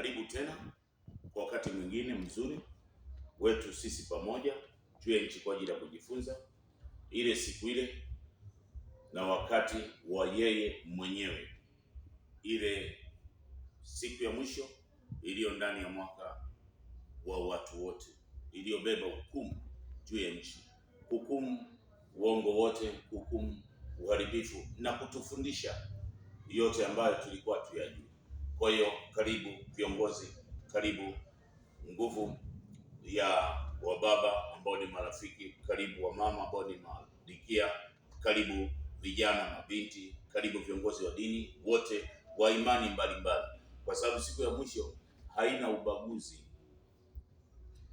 Karibu tena kwa wakati mwingine mzuri wetu sisi pamoja juu ya nchi kwa ajili ya kujifunza ile siku ile na wakati wa yeye mwenyewe, ile siku ya mwisho iliyo ndani ya mwaka wa watu wote, iliyobeba hukumu juu ya nchi, hukumu uongo wote, hukumu uharibifu na kutufundisha yote ambayo tulikuwa tuyajua. Kwa hiyo karibu viongozi, karibu nguvu ya wababa ambao ni marafiki, karibu wa mama ambao ni madikia, karibu vijana, mabinti, karibu viongozi wa dini wote wa imani mbalimbali, kwa sababu siku ya mwisho haina ubaguzi,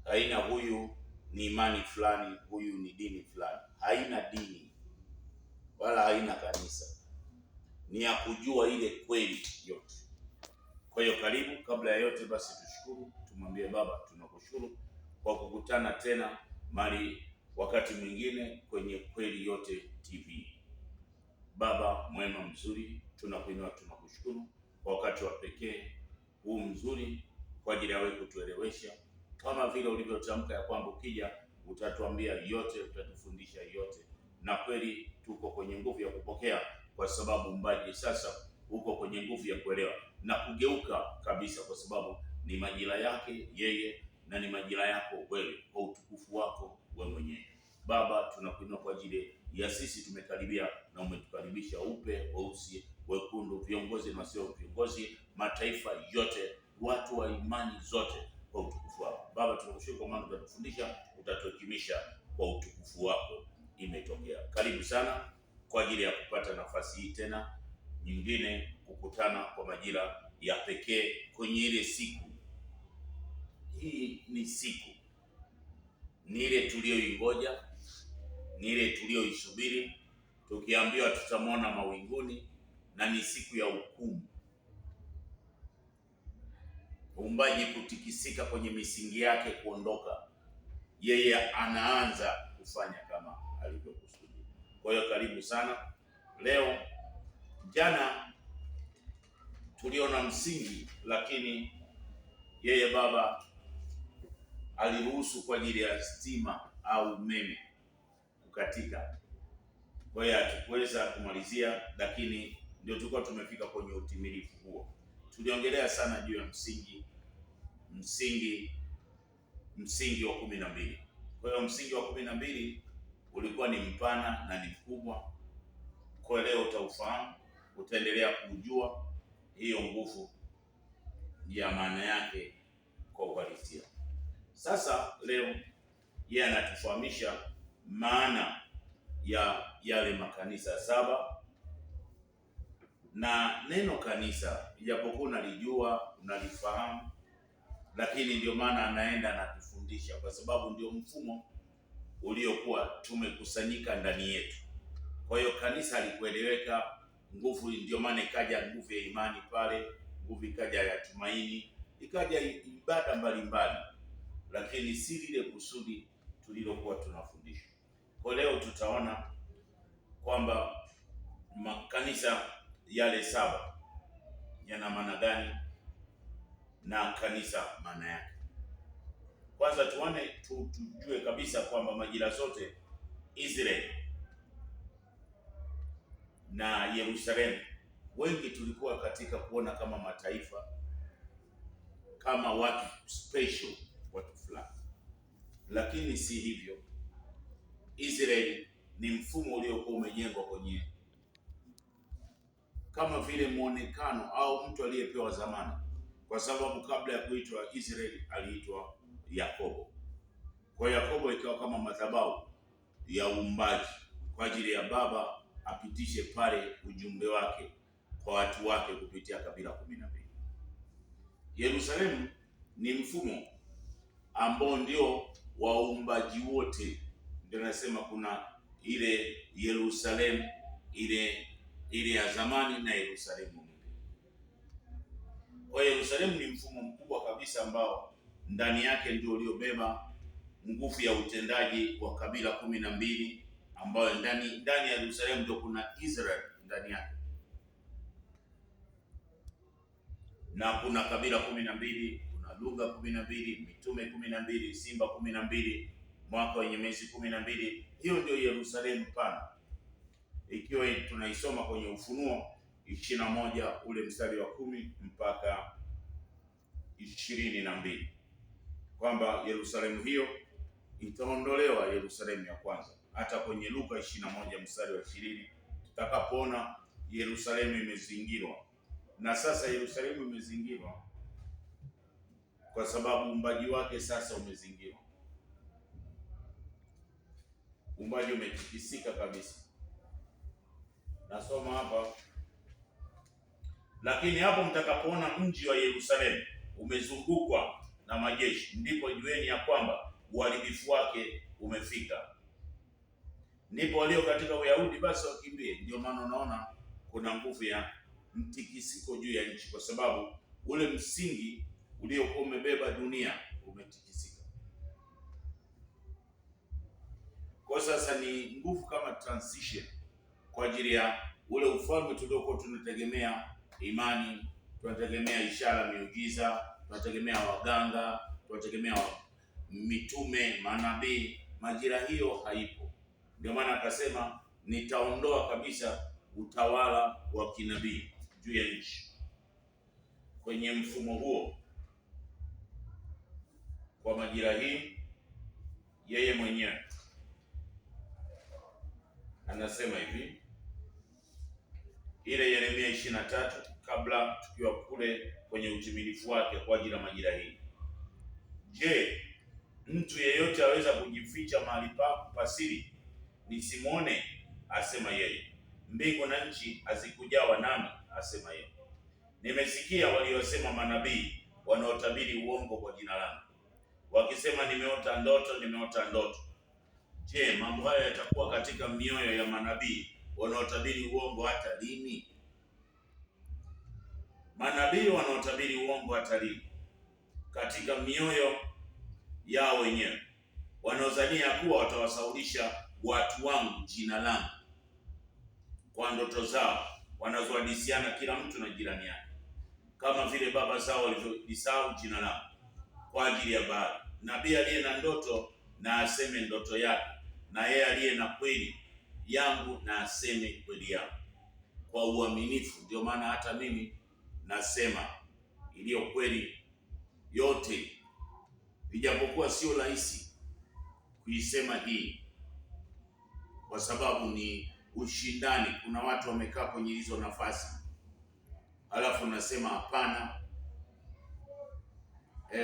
haina huyu ni imani fulani, huyu ni dini fulani, haina dini wala haina kanisa, ni ya kujua ile kweli yote. Kwa hiyo karibu. Kabla ya yote basi tushukuru, tumwambie Baba tunakushukuru kwa kukutana tena mali wakati mwingine kwenye Kweli Yote TV. Baba mwema mzuri, tunakuinua, tunakushukuru kwa wakati wa pekee huu mzuri kwa ajili ya wewe kutuelewesha, kama vile ulivyotamka ya kwamba ukija utatuambia yote, utatufundisha yote, na kweli tuko kwenye nguvu ya kupokea, kwa sababu mbaji sasa uko kwenye nguvu ya kuelewa na kugeuka kabisa, kwa sababu ni majira yake yeye na ni majira yako wewe, kwa utukufu wako wewe mwenyewe. Baba tunakuinua kwa ajili ya sisi tumekaribia na umetukaribisha, upe, weusi, wekundu, viongozi na wasio viongozi, mataifa yote, watu wa imani zote, kwa utukufu wako. Baba tunakushukuru kwa maana utatufundisha, utatuhekimisha kwa utukufu wako. Imetokea. Karibu sana kwa ajili ya kupata nafasi hii tena nyingine kukutana kwa majira ya pekee kwenye ile siku. Hii ni siku, ni ile tuliyoingoja, ni ile tuliyoisubiri, tukiambiwa tutamwona mawinguni, na ni siku ya hukumu, uumbaji kutikisika kwenye misingi yake, kuondoka, yeye anaanza kufanya kama alivyokusudia. Kwa hiyo karibu sana leo. Jana tuliona msingi, lakini yeye Baba aliruhusu kwa ajili ya stima au umeme kukatika. Kwa hiyo hatukuweza kumalizia, lakini ndio tulikuwa tumefika kwenye utimilifu huo. Tuliongelea sana juu ya msingi wa 12. Kwa hiyo msingi wa 12 ulikuwa ni mpana na ni mkubwa. Kwa leo utaufahamu, utaendelea kujua hiyo nguvu ya maana yake kwa uhalisia. Sasa leo yeye anatufahamisha maana ya yale makanisa 7, na neno kanisa ijapokuwa unalijua, unalifahamu, lakini ndio maana anaenda anatufundisha, kwa sababu ndio mfumo uliokuwa tumekusanyika ndani yetu. Kwa hiyo kanisa halikueleweka, nguvu ndio maana ikaja nguvu ya imani pale, nguvu ikaja ya tumaini, ikaja ibada mbalimbali, lakini si lile kusudi tulilokuwa tunafundishwa. Kwa leo tutaona kwamba makanisa yale 7 yana maana gani na kanisa maana yake. Kwanza tujue kabisa kwamba majira zote Israeli na Yerusalemu, wengi tulikuwa katika kuona kama mataifa, kama watu special, watu fulani, lakini si hivyo. Israeli ni mfumo uliokuwa umejengwa kwenye kama vile muonekano au mtu aliyepewa zamani, kwa sababu kabla ya kuitwa Israeli aliitwa Yakobo. Kwa Yakobo ikawa kama madhabahu ya uumbaji kwa ajili ya Baba apitishe pale ujumbe wake kwa watu wake kupitia kabila 12. Yerusalemu ni mfumo ambao ndio waumbaji wote, ndio nasema kuna ile Yerusalemu ile ya zamani na Yerusalemu mpya. Kwa Yerusalemu ni mfumo mkubwa kabisa ambao ndani yake ndio uliobeba nguvu ya utendaji wa kabila 12, ambayo ndani ya Yerusalemu ndio kuna Israeli ndani yake. na kuna kabila 12, kuna lugha 12, mitume 12, simba 12, mwaka wenye miezi 12. Hiyo ndio Yerusalemu pana, ikiwa tunaisoma kwenye Ufunuo 21 ule mstari wa 10 mpaka 22, kwamba Yerusalemu hiyo itaondolewa, Yerusalemu ya kwanza. Hata kwenye Luka 21 mstari wa 20 tutakapoona Yerusalemu imezingirwa. Na sasa Yerusalemu imezingirwa kwa sababu uumbaji wake sasa umezingirwa. Uumbaji umetikisika kabisa. Nasoma hapa, lakini hapo mtakapoona mji wa Yerusalemu umezungukwa na majeshi, ndipo jueni ya kwamba uharibifu wake umefika. Ndipo walio katika Uyahudi basi wakimbie. Ndio maana unaona kuna nguvu ya mtikisiko juu ya nchi, kwa sababu ule msingi uliokuwa umebeba dunia umetikisika. Kwa sasa ni nguvu kama transition kwa ajili ya ule ufalme tuliokuwa tunategemea imani, tunategemea ishara, miujiza, tunategemea waganga, tunategemea mitume, manabii. Majira hiyo haipo. Ndio maana akasema nitaondoa kabisa utawala wa kinabii juu ya nchi. Kwenye mfumo huo, kwa majira hii, yeye mwenyewe anasema hivi, ile Yeremia 23, kabla tukiwa kule kwenye utimilifu wake kwa ajili ya majira hii. Je, mtu yeyote aweza kujificha mahali pangu pasiri nisimwone? Asema yeye. Mbingu na nchi hazikujawa nami? Asema yeye. Nimesikia waliosema manabii wanaotabiri uongo kwa jina langu, wakisema nimeota ndoto, nimeota ndoto. Je, mambo haya yatakuwa katika mioyo ya manabii wanaotabiri uongo hata lini? Manabii wanaotabiri uongo hata lini? Katika mioyo yao wenyewe, wanaozania kuwa watawasaulisha watu wangu jina langu kwa ndoto zao wanazohadisiana kila mtu na jirani yake, kama vile baba zao walivyolisahau jina langu kwa ajili ya Baali. Nabii aliye na ndoto na aseme ndoto yake, na yeye aliye na kweli yangu na aseme kweli yangu kwa uaminifu. Ndio maana hata mimi nasema iliyo kweli yote, ijapokuwa sio rahisi kuisema hii, kwa sababu ni ushindani. Kuna watu wamekaa kwenye hizo nafasi, alafu nasema hapana.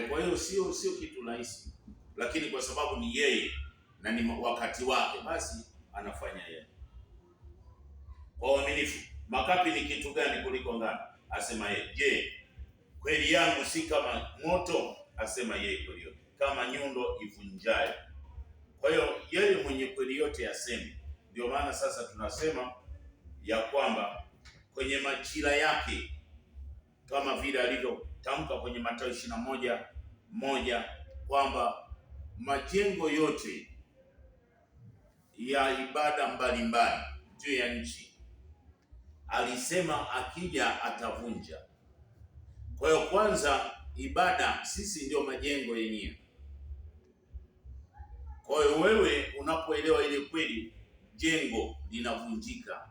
Kwa hiyo sio kitu rahisi, lakini kwa sababu ni yeye na ni wakati wake, basi anafanya yeye kwa uaminifu. Makapi ni kitu gani kuliko ngano? Asema yeye. Je, kweli yangu si kama moto? Asema yeye. Kweli yote kama nyundo ivunjayo. Kwa hiyo yeye mwenye kweli yote aseme. Ndio maana sasa tunasema ya kwamba kwenye majira yake, kama vile alivyotamka kwenye Mathayo 21:1 kwamba majengo yote ya ibada mbalimbali juu ya nchi alisema akija atavunja. Kwa hiyo kwanza, ibada, sisi ndio majengo yenyewe. Kwa hiyo wewe unapoelewa ile kweli, jengo linavunjika.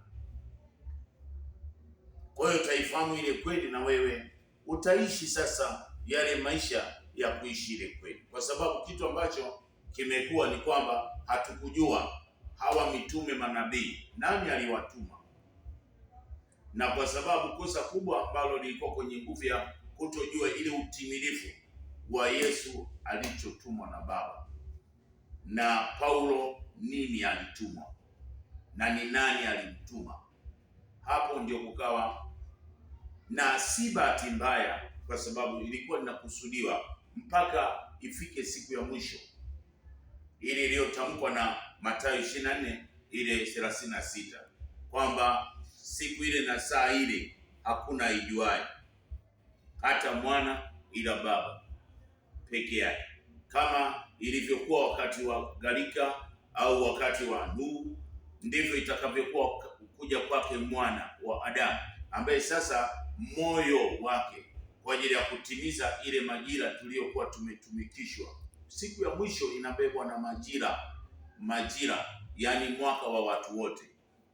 Kwa hiyo utaifahamu ile kweli, na wewe utaishi sasa yale maisha ya kuishi ile kweli, kwa sababu kitu ambacho kimekuwa ni kwamba hatukujua hawa mitume manabii nani aliwatuma, na kwa sababu kosa kubwa ambalo lilikuwa kwenye nguvu ya kutojua ile utimilifu wa Yesu alichotumwa na Baba, na Paulo nini alitumwa na ni nani alimtuma. Hapo ndio kukawa na si bahati mbaya, kwa sababu ilikuwa linakusudiwa mpaka ifike siku ya mwisho ile iliyotamkwa na Mathayo 24 ile 36 kwamba siku ile na saa ile hakuna aijuaye, hata mwana ila Baba peke yake. Kama ilivyokuwa wakati wa gharika au wakati wa Nuhu, ndivyo itakavyokuwa kuja kwake mwana wa Adamu, ambaye sasa moyo wake kwa ajili ya kutimiza ile majira tuliyokuwa tumetumikishwa. Siku ya mwisho inabebwa na majira, yani mwaka wa watu wote,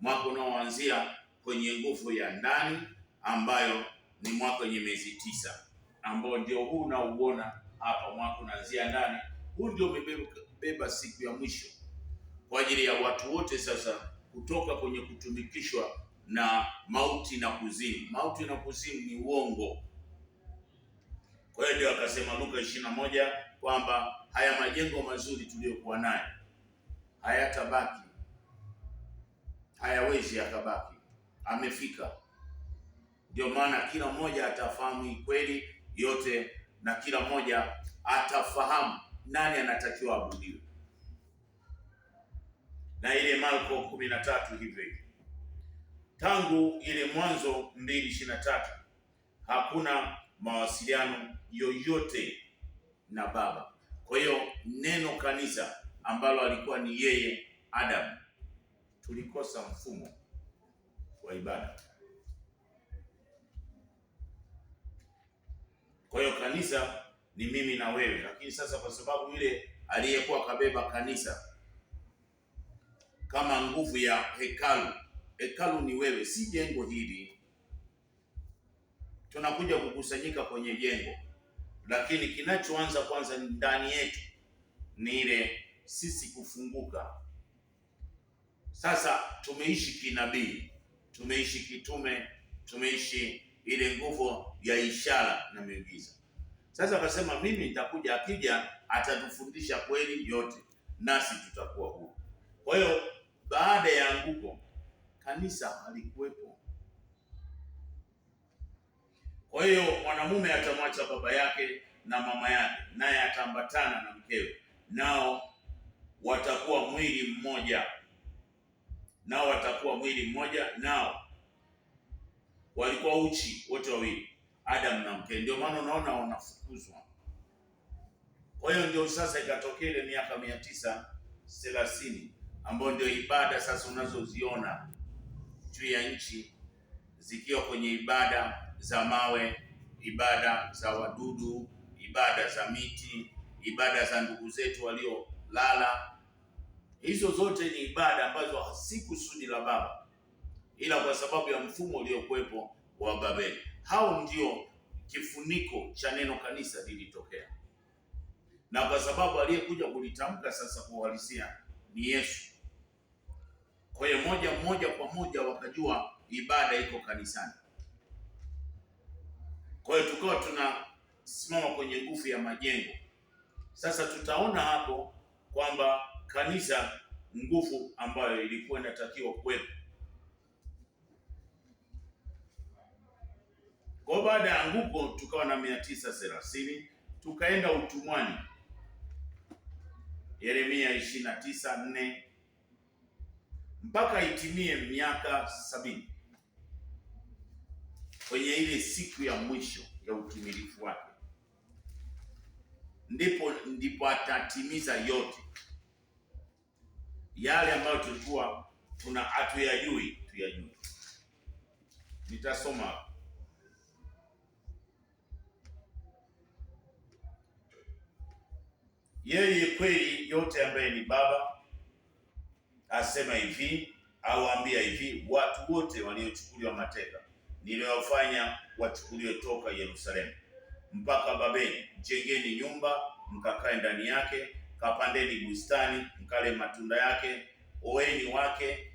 mwaka unaoanzia kwenye nguvu ya ndani ambayo ni mwaka wenye miezi 9, ambao ndio huu unaouona hapa. Mwaka unaanzia ndani, huu ndio umebeba siku ya mwisho kwa ajili ya watu wote sasa kutoka kwenye kutumikishwa na mauti na kuzimu. Mauti na kuzimu ni uongo. Kwa hiyo ndio akasema Luka 21 kwamba haya majengo mazuri tuliyokuwa nayo hayatabaki, hayawezi yakabaki, amefika. Ndio maana kila mmoja atafahamu kweli yote na kila mmoja atafahamu nani anatakiwa abudiwe. Na ile Marko 13 hivyo tangu ile Mwanzo 2:23 hakuna mawasiliano yoyote na Baba. Kwa hiyo neno kanisa ambalo alikuwa ni yeye Adamu, tulikosa mfumo wa ibada. Kwa hiyo kanisa ni mimi na wewe, lakini sasa kwa sababu yule aliyekuwa kabeba kanisa kama nguvu ya hekalu ni wewe, si jengo hili. Tunakuja kukusanyika kwenye jengo, lakini kinachoanza kwanza ndani yetu ni ile sisi kufunguka. Sasa tumeishi kinabii, tumeishi kitume, tumeishi ile nguvu ya ishara na miujiza. Sasa akasema mimi nitakuja, akija atatufundisha kweli yote, nasi tutakuwa huru. Kwa hiyo baada ya anguko kanisa halikuwepo. Kwa hiyo mwanamume atamwacha baba yake na mama yake, naye ataambatana na mkewe, nao watakuwa mwili mmoja. Nao walikuwa uchi wote wawili, Adam na mke. Ndio maana unaona wanafukuzwa. Kwa hiyo ndio sasa ikatokea ile miaka 930 ambayo ndio ibada sasa unazoziona juu ya nchi zikiwa kwenye ibada za mawe, ibada za wadudu, ibada za miti, ibada za ndugu zetu waliolala. Hizo zote ni ibada ambazo si kusudi la Baba, ila kwa sababu ya mfumo uliokuwepo wa Babeli. Hao ndio kifuniko cha neno kanisa lilitokea, na kwa sababu aliyekuja kulitamka sasa kwa uhalisia ni Yesu. Kwa hiyo moja kwa moja wakajua ibada iko kanisani. Kwa hiyo tukawa tunasimama kwenye nguvu ya majengo. Sasa tutaona hapo kwamba kanisa, nguvu ambayo ilikuwa inatakiwa kuwepo. Kwa baada ya anguko tukawa na 930, tukaenda utumwani, Yeremia 29:4, mpaka itimie miaka 70 kwenye ile siku ya mwisho ya utimilifu wake, ndipo atatimiza yote yale ambayo tulikuwa hatuyajui. Nitasoma yeye kweli yote ambaye ni Baba asema hivi, auambia hivi, watu wote waliochukuliwa mateka niliwafanya wachukuliwe toka Yerusalemu mpaka Babeli. Jengeni nyumba mkakae ndani yake, kapandeni bustani mkale matunda yake, oeni wake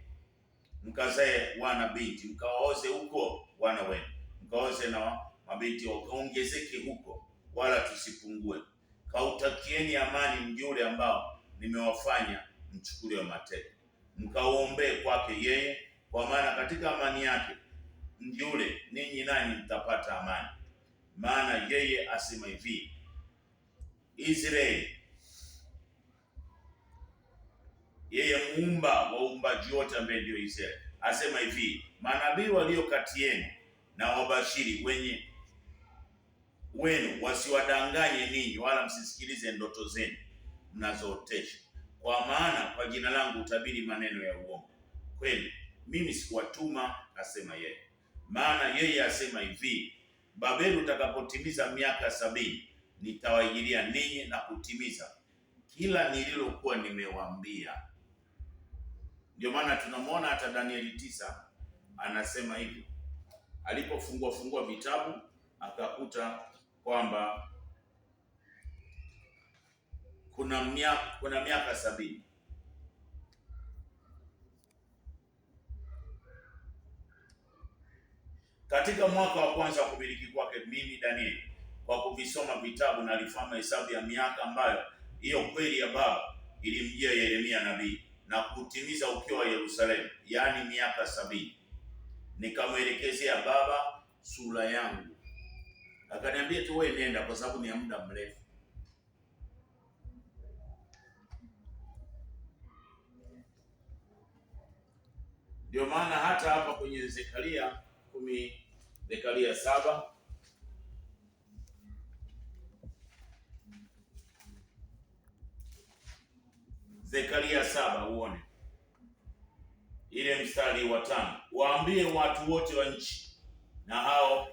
mkazae wana binti, mkawaoze huko wana wenu, mkaoze na mabinti wakaongezeke huko, wala tusipungue. Kautakieni amani mji ule ambao nimewafanya mchukuliwe mateka, mkaombee kwake yeye, kwa maana katika amani yake mji ule ninyi nanyi mtapata amani. Maana yeye asema hivi, Israeli, yeye muumba wa uumbaji wote ambaye ndio Israeli, asema hivi, manabii walio kati yenu na wabashiri wenu wasiwadanganye ninyi, wala msisikilize ndoto zenu mnazootesha, kwa maana kwa jina langu utabiri maneno ya uongo. Kweli mimi sikuwatuma, asema yeye. Maana yeye asema hivi, Babeli utakapotimiza miaka 70, nitawaijilia ninyi na kutimiza kila nililokuwa nimewaambia. Ndio maana tunamwona hata Danieli 9 anasema hivi, alipofungua vitabu akakuta kwamba kuna miaka 70. Katika mwaka wa kwanza wa kumiliki kwake, mimi Danieli, kwa kuvisoma vitabu na alifahamu hesabu ya miaka ambayo hiyo kweli ya Baba ilimjia Yeremia nabii na kutimiza ukiwa wa Yerusalemu, yaani miaka 70. Nikamwelekezea Baba sura yangu, akaniambia tu wewe nenda, kwa sababu ni ya muda mrefu. Ndio maana hata hapa kwenye Zekaria 7 Zekaria 7 uone ile mstari wa 5, waambie watu wote wa nchi na hao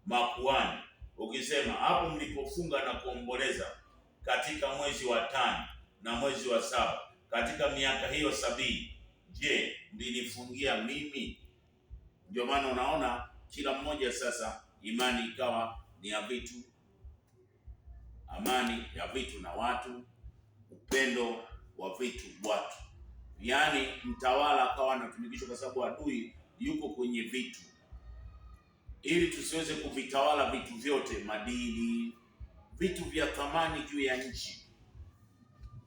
makuhani ukisema, hapo mlipofunga na kuomboleza katika mwezi wa 5 na mwezi wa 7 katika miaka hiyo 70, je, mlinifungia mimi? Ndio maana unaona kila mmoja sasa imani ikawa ni ya vitu, amani ya vitu na watu, upendo wa vitu watu. Yaani mtawala akawa anatumikishwa kwa sababu adui yuko kwenye vitu, ili tusiweze kuvitawala vitu vyote, madini, vitu vya thamani juu ya nchi,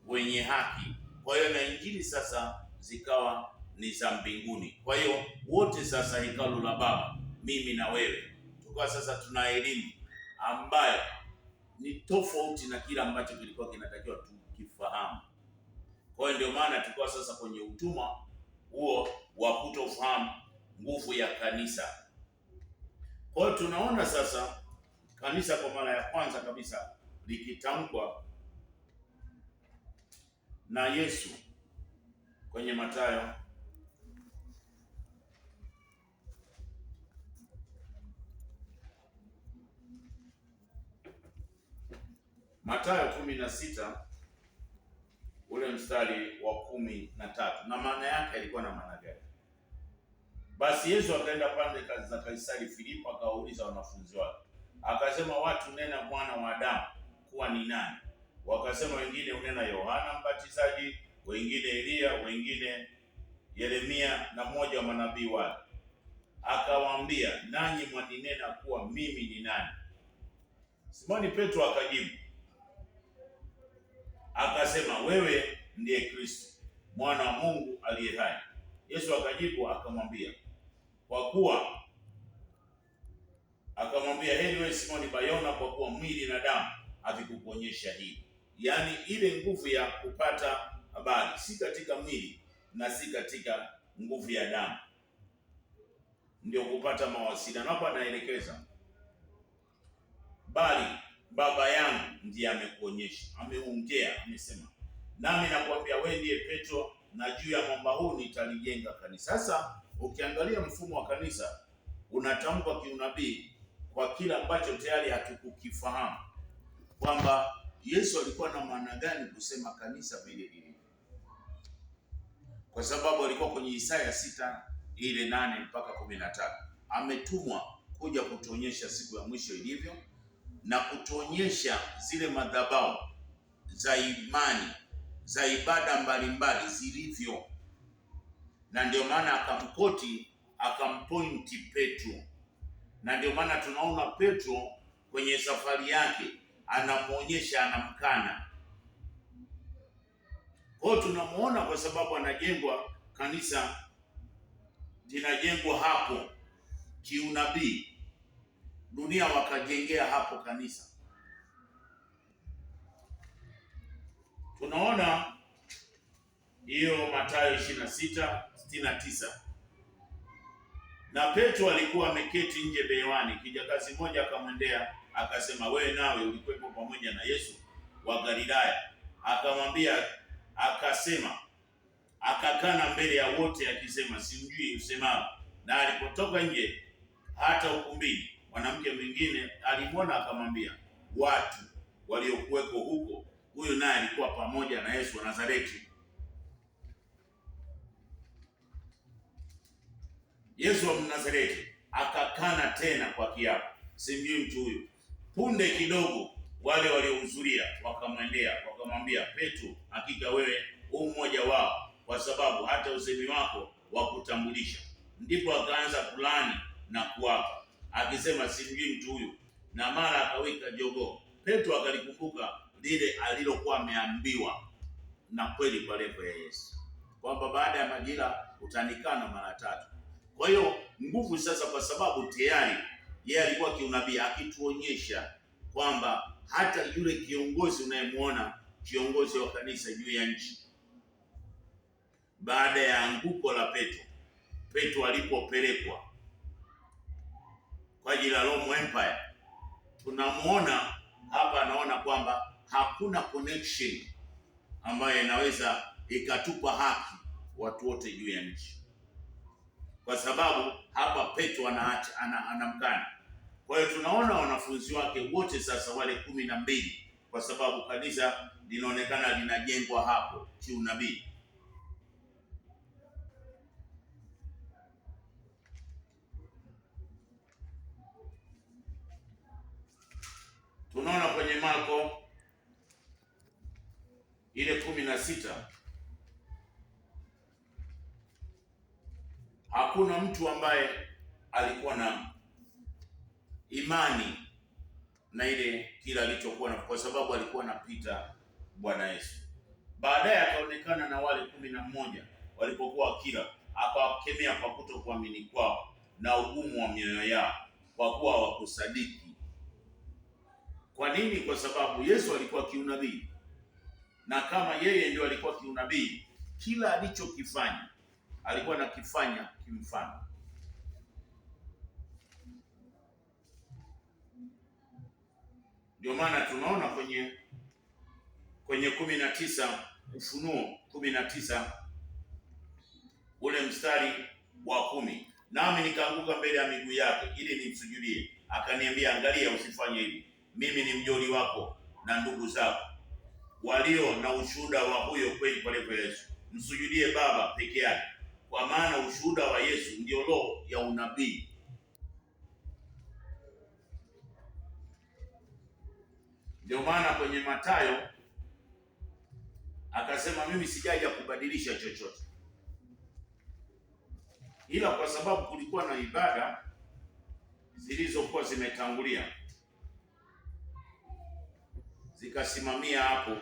wenye haki. Kwa hiyo na injili sasa zikawa ni za mbinguni. Kwa hiyo wote sasa hekalu la Baba, mimi na wewe, tukawa sasa tuna elimu ambayo ni tofauti na kila ambacho kilikuwa kinatakiwa tukifahamu. Kwa hiyo ndio maana tulikuwa sasa kwenye utumwa huo wa kutofahamu nguvu ya kanisa. Kwa hiyo tunaona sasa kanisa kwa mara ya kwanza kabisa likitamkwa na Yesu kwenye Mathayo Mathayo 16 ule mstari wa 13. Na maana yake ilikuwa na maana gani? Basi Yesu akaenda pande za Kaisari Filipo, akawauliza wanafunzi wake, akasema, watu nena mwana wa Adamu kuwa ni nani? Wakasema, wengine unena Yohana Mbatizaji, wengine Elia, wengine Yeremia na mmoja wa manabii wale. Akawaambia, nanyi mwaninena kuwa mimi ni nani? Simoni Petro akajibu akasema, wewe ndiye Kristo, mwana wa Mungu aliye hai. Yesu akajibu akamwambia, heri wewe Simoni Bayona, kwa kuwa mwili na damu havikukuonyesha hili. Yaani ile nguvu ya kupata habari si katika mwili na si katika nguvu ya damu, ndio kupata mawasiliano. Hapa anaelekeza, bali Baba yangu ndiye amekuonyesha, ameongea, amesema, nami nakwambia wewe ndiye Petro, na juu ya mwamba huu nitalijenga kanisa. Sasa ukiangalia mfumo wa kanisa unatamkwa kiunabii kwa kila ambacho tayari hatukukifahamu, kwamba Yesu alikuwa na maana gani kusema kanisa vile lilivyo, kwa sababu alikuwa kwenye Isaya 6 ile 8 mpaka 13 ametumwa kuja kutuonyesha siku ya mwisho ilivyo na kutuonyesha zile madhabahu za imani za ibada mbalimbali zilivyo, na ndio maana akampointi Petro, na ndio maana tunaona Petro kwenye safari yake anamuonyesha, anamkana. Kwa hiyo tunamuona kwa sababu anajengwa, kanisa linajengwa hapo kiunabii, dunia wakajengea hapo kanisa. Tunaona hiyo Mathayo 26:69. Na Petro alikuwa ameketi nje bewani, kijakazi mmoja akamwendea akasema, wewe nawe ulikuwepo pamoja na Yesu wa Galilaya? Akamwambia, akasema, akakana mbele ya wote akisema, simjui usemao. Na alipotoka nje hata ukumbini, mwanamke mwingine alimwona akamwambia watu waliokuweko huko, huyu naye alikuwa pamoja na Yesu wa Nazareti. Yesu wa Nazareti akakana tena kwa kiapo, simjui mtu huyu. Punde kidogo wale waliohudhuria wakamwendea wakamwambia Petro, hakika wewe u mmoja wao, kwa sababu hata usemi wako wa kutambulisha. Ndipo akaanza kulani na kuapa akisema, simjui mtu huyu, na mara akawika jogoo. Petro akalikumbuka lile alilokuwa ameambiwa na kweli pale kwa Yesu, kwamba baada ya majira utanikana mara tatu. Kwa hiyo nguvu sasa, kwa sababu tayari yeye alikuwa kiunabii akituonyesha kwamba hata yule kiongozi unayemwona, kiongozi wa kanisa juu ya nchi, baada ya anguko la Petro alipopelekwa kwa ajili ya Rome Empire, tunamuona hapa, anaona kwamba hakuna connection ambayo inaweza ikatupa haki watu wote juu ya nchi, kwa sababu hapa Petro anamkana. Kwa hiyo tunaona wanafunzi wake wote sasa wale 12, kwa sababu kanisa linaonekana linajengwa hapo kiunabii. Tunaona kwenye Marko ile 16, hakuna mtu ambaye alikuwa na imani na ile kila alichokuwa na, kwa sababu alikuwa anapita Bwana Yesu. Baadaye akaonekana na wale 11 walipokuwa kila, akawakemea kwa kutokuamini kwao na ugumu wa mioyo yao, kwa kuwa hawakusadiki. Kwa nini? Kwa sababu Yesu alikuwa kiunabii, na kama yeye ndio alikuwa kiunabii, kila alichokifanya alikuwa nakifanya kimfano. Ndio maana tunaona kwenye 19, Ufunuo 19 ule mstari wa 10, nami nikaanguka mbele ya miguu yake ili nimsujudie. Akaniambia, angalia, usifanye hivi, mimi ni mjoli wako na ndugu zako walio na ushuhuda wa huyo kweli pale kwa Yesu. Msujudie Baba peke yake, kwa maana ushuhuda wa Yesu ndio roho ya unabii. Ndio maana kwenye Mathayo akasema, mimi sijaja kubadilisha chochote, ila kwa sababu kulikuwa na ibada zilizokuwa zimetangulia zikasimamia hapo.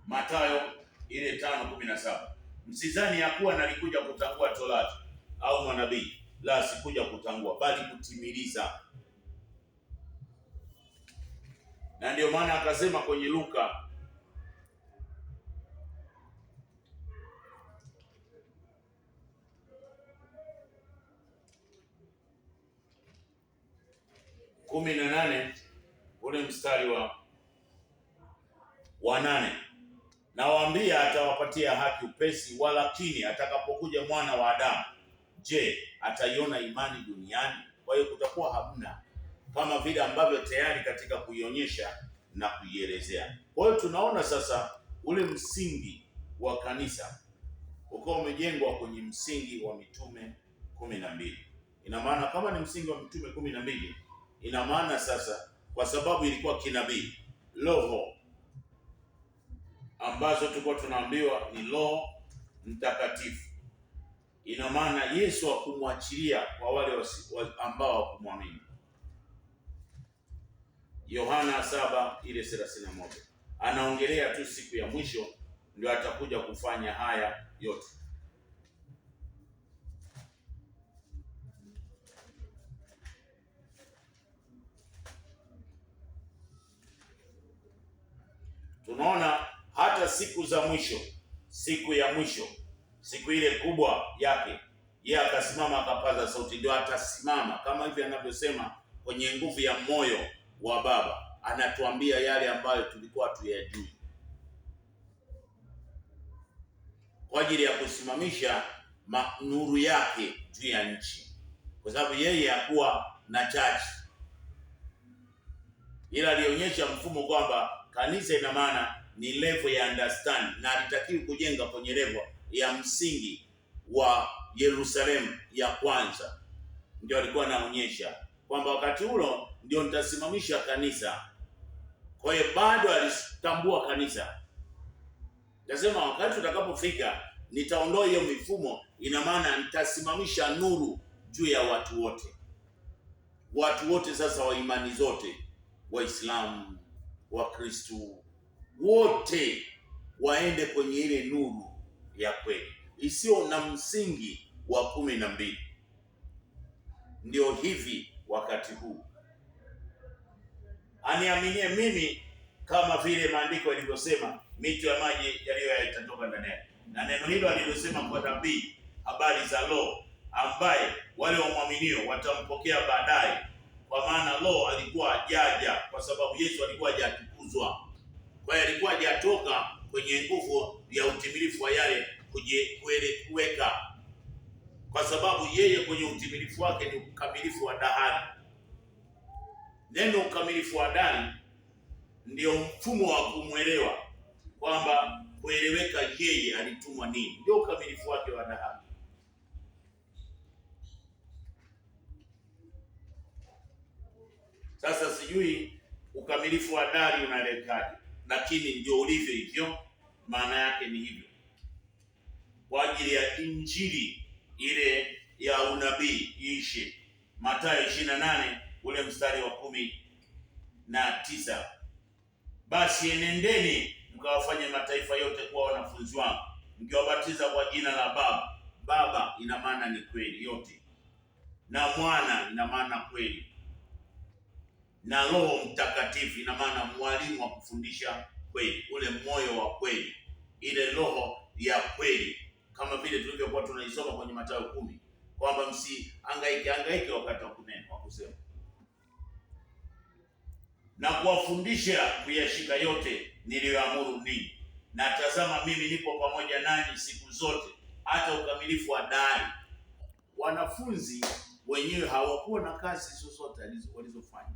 Mathayo ile 5:17, msizani ya kuwa nalikuja kutangua Torati au manabii, la, sikuja kutangua bali kutimiliza. Na ndio maana akasema kwenye Luka kumi na 8 ule mstari wa 8, nawaambia atawapatia haki upesi, walakini atakapokuja Mwana wa Adamu, je, ataiona imani duniani? Kwa hiyo kutakuwa hamna, kama vile ambavyo tayari katika kuionyesha na kuielezea. Kwa hiyo tunaona sasa ule msingi wa kanisa uko umejengwa kwenye msingi wa mitume 12. Ina maana kama ni msingi wa mitume 12, ina maana sasa, kwa sababu ilikuwa kinabii, roho ambazo tulikuwa tunaambiwa ni Roho Mtakatifu, ina maana Yesu hakumwachilia kwa wale ambao hawakumwamini. Yohana 7 ile 31 anaongelea tu siku ya mwisho ndio atakuja kufanya haya yote. Tunaona hata siku za mwisho, siku ya mwisho, siku ile kubwa yake, yeye akasimama akapaza sauti. Ndio atasimama kama hivi anavyosema kwenye nguvu ya moyo wa Baba, anatuambia yale ambayo tulikuwa tuyajui, kwa ajili ya kusimamisha nuru yake juu ya nchi. kwa sababu yeye hakuwa na church, ila alionyesha mfumo kwamba kanisa ina maana ni level ya understand, na alitakiwa kujenga kwenye level ya msingi wa Yerusalemu ya kwanza. Ndio alikuwa anaonyesha kwamba wakati huo ndio nitasimamisha kanisa. Kwa hiyo bado alitambua kanisa. Nasema wakati utakapofika nitaondoa hiyo mifumo, ina maana nitasimamisha nuru juu ya watu wote. Watu wote sasa wa imani zote, Waislamu, Wakristo, wote waende kwenye ile nuru ya kweli isiyo na msingi wa 12. Ndio hivi wakati huu, aniaminie mimi, kama vile maandiko yalivyosema, mito ya maji yaliyo yatatoka ndani yake. Na neno hilo alilosema kwa nabii habari za Roho ambaye wale wamwaminio watampokea baadaye, kwa maana Roho alikuwa hajaja kwa sababu Yesu alikuwa hajatukuzwa. Kwa hiyo alikuwa hajatoka kwenye nguvu ya utimilifu wa yale kuweka, kwa sababu yeye kwenye utimilifu wake ni ukamilifu wa dahari. Neno ukamilifu wa dahari ndio mfumo wa kumwelewa, kwamba kueleweka yeye alitumwa nini, ndio ukamilifu wake wa dahari. Sasa sijui ukamilifu wa dahari unaelekaje, lakini ndio ulivyo hivyo, maana yake ni hivyo, kwa ajili ya injili ile ya unabii iishe. Mathayo 28 ule mstari wa 19, basi enendeni mkawafanye mataifa yote kuwa wanafunzi wangu, mkiwabatiza kwa jina la Baba. Baba ina maana ni kweli yote, na Mwana ina maana kweli, na Roho Mtakatifu ina maana mwalimu wa kufundisha kweli, ule moyo wa kweli, ile roho ya kweli, kama vile tulivyokuwa tunaisoma kwenye Mathayo 10 kwamba msihangaike wakati wa kunena, wa kusema, na kuwafundisha kuyashika yote niliyoamuru ninyi, na tazama mimi nipo pamoja nanyi siku zote hata ukamilifu wa dahari. Wanafunzi wenyewe hawakuwa na kazi zozote walizofanya.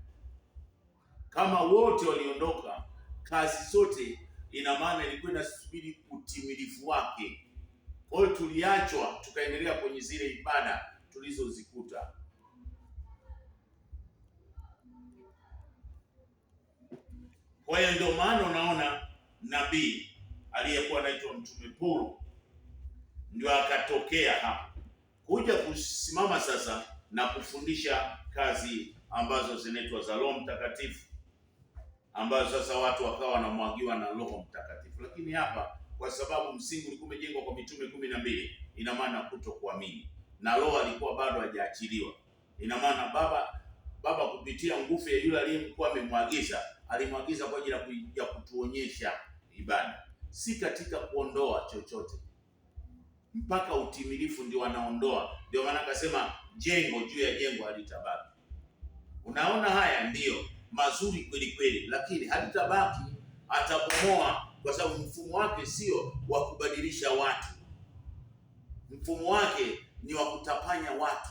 Kama wote waliondoka, kazi zote ina maana ilikuwa inasubiri utimilifu wake. Kwa hiyo tuliachwa tukaendelea kwenye zile ibada tulizozikuta. Kwa hiyo ndio maana unaona nabii aliyekuwa anaitwa Mtume Paulo ndio akatokea hapa kuja kusimama sasa na kufundisha kazi ambazo zinaitwa za Roho Mtakatifu, ambazo sasa watu wakawa wanamwagiwa na Roho Mtakatifu. Lakini hapa kwa sababu msingi ulikuwa umejengwa kwa mitume 12, ina maana kutokuamini, na Roho alikuwa bado hajaachiliwa. Ina maana Baba kupitia nguvu ya yule aliyemkuwa amemwagiza, alimwagiza kwa ajili ya kutuonyesha ibada, si katika kuondoa chochote. Mpaka utimilifu ndio wanaondoa. Ndio maana akasema jengo juu ya jengo halitabaki. Unaona, haya ndiyo mazuri kweli kweli, lakini halitabaki, atabomoa, kwa sababu mfumo wake sio wa kubadilisha watu. Mfumo wake ni wa kutapanya watu,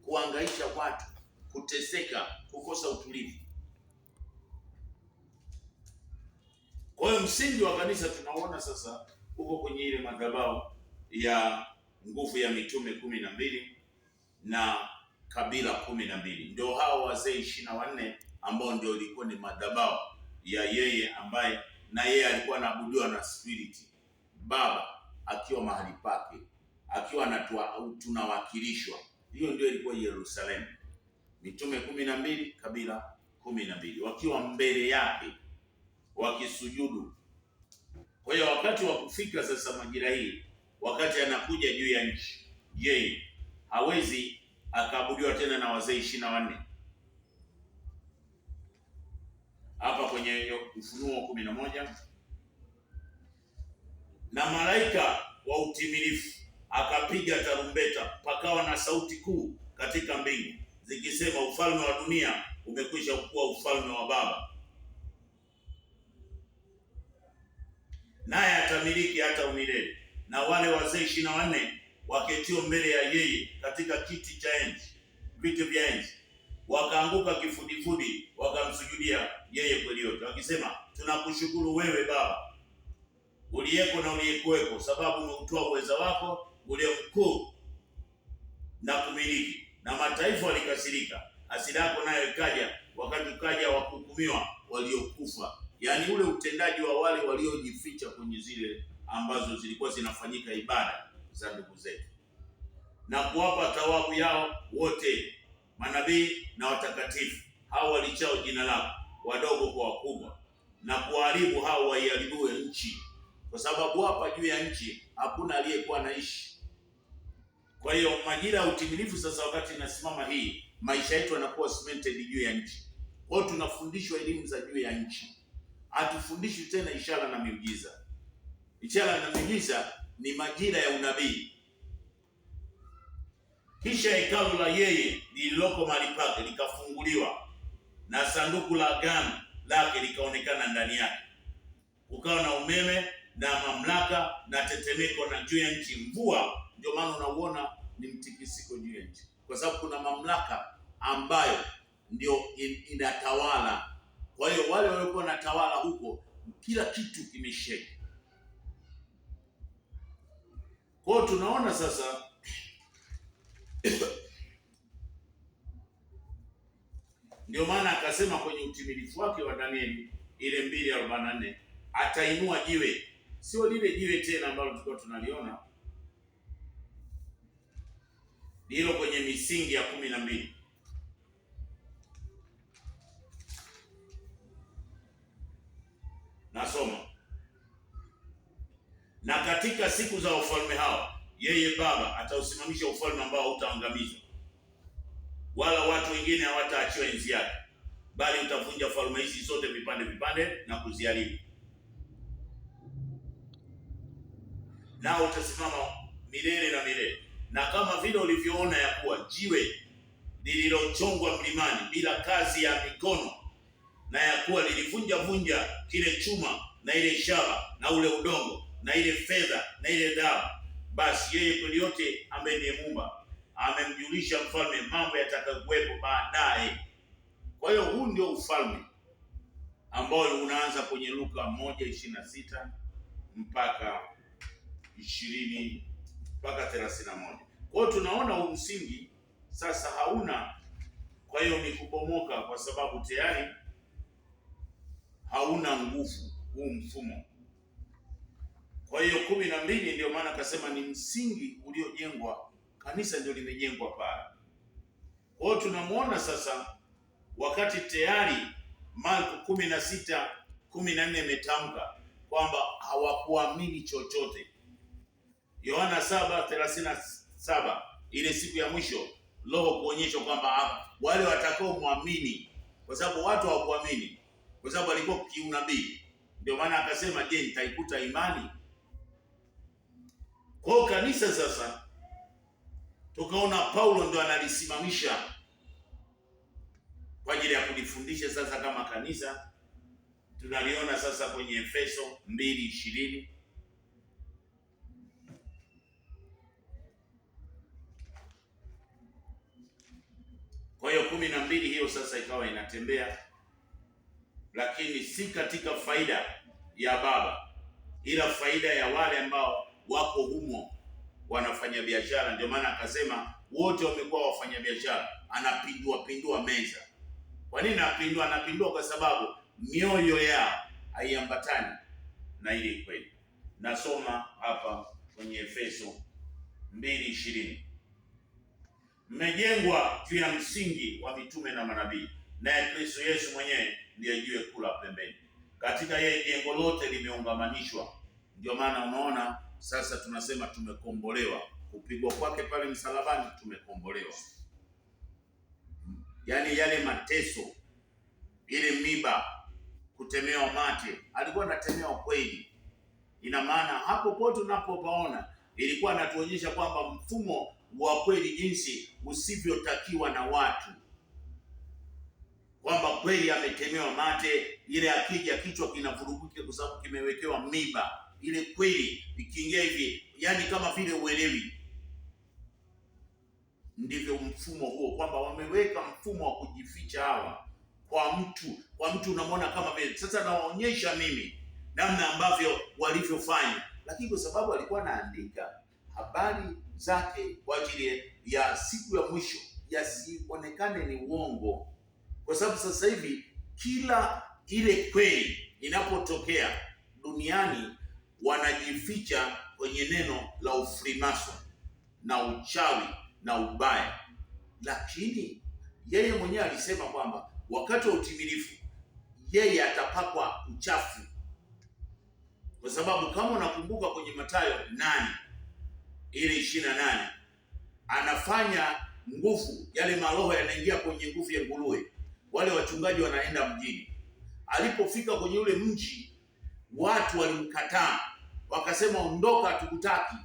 kuhangaisha watu, kuteseka, kukosa utulivu. Kwa hiyo msingi wa kanisa tunaona sasa uko kwenye ile madhabahu ya nguvu ya mitume 12 na kabila 12. Ndio hao wazee 24 ambao ndio ilikuwa ni madhabahu ya yeye, ambaye na yeye alikuwa anaabudiwa na spirit, Baba akiwa mahali pake, akiwa tunawakilishwa. Hiyo ndio ilikuwa Yerusalemu. Mitume 12, kabila 12 wakiwa mbele yake wakisujudu. Kwa hiyo wakati wa kufika sasa majira hii, wakati anakuja juu ya nchi, yeye hawezi akaabudiwa tena na wazee 24. Hapa kwenye Ufunuo 11, na malaika wa utimilifu akapiga tarumbeta, pakawa na sauti kuu katika mbingu zikisema, ufalme wa dunia umekwisha kuwa ufalme wa Baba, naye atamiliki hata umilele. Na wale wazee 24 waketio mbele ya yeye katika kiti cha enzi viti vya enzi, wakaanguka kifudifudi, wakamsujudia yeye kweli yote, wakisema tunakushukuru wewe Baba uliyeko na uliyekuweko, sababu umeutoa uweza wako ule mkuu na kumiliki. Na mataifa walikasirika, hasira yako nayo ikaja, wakati ukaja wa kuhukumiwa waliokufa. Yaani ule utendaji wa wale waliojificha kwenye zile ambazo zilikuwa zinafanyika ibada za ndugu zetu, na kuwapa thawabu yao wote manabii na watakatifu hao walichao jina lako, wadogo kwa wakubwa, na kuharibu hao waiharibuwe nchi, kwa sababu hapa juu ya nchi hakuna aliyekuwa anaishi. Kwa hiyo majira ya utimilifu sasa, wakati inasimama hii, maisha yetu yanakuwa cemented juu ya nchi. Kwa hiyo tunafundishwa elimu za juu ya nchi, hatufundishwi tena ishara na miujiza. Ishara na miujiza ni majira ya unabii. Kisha hekalu la yeye lililoko mahali pake likafunguliwa, na sanduku la agano lake likaonekana ndani yake. Ukawa na umeme na mamlaka na tetemeko na juu ya nchi mvua. Ndio maana unauona ni mtikisiko juu ya nchi, kwa sababu kuna mamlaka ambayo ndio inatawala. Kwa hiyo wale waliokuwa wanatawala huko, kila kitu kimeshake. Kwa hiyo tunaona sasa ndio maana akasema kwenye utimilifu wake wa Danieli ile 2:44 atainua jiwe, sio lile jiwe tena ambalo tulikuwa tunaliona hilo kwenye misingi ya 12. Nasoma, na katika siku za ufalme hao yeye Baba atausimamisha ufalme ambao hautaangamizwa, wala watu wengine hawataachiwa enzi yake, bali utavunja falme hizi zote vipande vipande na kuziharibu, nao utasimama milele na milele. Na kama vile ulivyoona ya kuwa jiwe lililochongwa mlimani bila kazi ya mikono, na ya kuwa lilivunja kile chuma na ile shaba na ule udongo na ile fedha na ile dhahabu, basi yeye kweli yote ambaye ndiye Muumba amemjulisha mfalme mambo yatakayokuwepo baadaye. Kwa hiyo huu ndio ufalme ambao unaanza kwenye Luka 1:26 mpaka 20 mpaka 31. Kwa hiyo tunaona huu msingi sasa hauna, kwa hiyo ni kubomoka, kwa sababu tayari hauna nguvu huu mfumo. Kwa hiyo 12 ndio maana akasema ni msingi uliojengwa, kanisa ndio limejengwa pale. Kwa hiyo tunamuona sasa wakati tayari Marko 16:14 imetamka kwamba hawakuamini chochote. Yohana 7:37 ile siku ya mwisho Roho kuonyesha kwamba wale watakao muamini, kwa sababu watu hawakuamini kwa sababu walikuwa kiunabii. Ndio maana akasema, je, nitaikuta imani? Kwa hiyo kanisa sasa tukaona Paulo ndo analisimamisha kwa ajili ya kulifundisha sasa kama kanisa. Tunaliona sasa kwenye Efeso 2:20. Kwa hiyo 12 hiyo sasa ikawa inatembea, lakini si katika faida ya Baba, ila faida ya wale ambao wako humo wanafanya biashara. Ndio maana akasema wote wamekuwa wafanya biashara, anapindua meza. Kwa nini anapindua? Anapindua kwa sababu mioyo yao haiambatani na ile kweli. Nasoma hapa kwenye Efeso 2:20. Mmejengwa juu ya msingi wa mitume na manabii, naye Kristo Yesu mwenyewe ndiye jiwe kuu la pembeni. Katika yeye jengo lote limeungamanishwa. Ndio maana unaona sasa tunasema tumekombolewa. Kupigwa kwake pale msalabani tumekombolewa. Yaani yale mateso, ile miba, kutemewa mate, alikuwa anatemewa kweli. Ina maana hapo pote unapopaona ilikuwa anatuonyesha kwamba mfumo wa kweli jinsi usivyotakiwa na watu, kwamba kweli ametemewa mate, ile akija kichwa kinavuruguka kwa sababu kimewekewa miba. Ile kweli ikiingia hivi, yani kama vile uelewi. ndivyo mfumo huo, kwamba wameweka mfumo wa kujificha hawa kwa mtu unamwona kama vile. Sasa nawaonyesha mimi namna ambavyo walivyofanya, lakini kwa sababu alikuwa anaandika habari zake kwa ajili ya siku ya mwisho, yasionekane ni uongo, kwa sababu sasa hivi kila ile kweli inapotokea duniani wanajificha kwenye neno la ufrimason na uchawi na ubaya. Lakini yeye mwenyewe alisema kwamba wakati wa utimilifu yeye atapakwa uchafu, kwa sababu kama unakumbuka kwenye Mathayo 8:28 anafanya nguvu, yale maroho yanaingia kwenye nguvu ya nguruwe, wale wachungaji wanaenda mjini. Alipofika kwenye ule mji, watu walimkataa, wakasema ondoka, hatukutaki.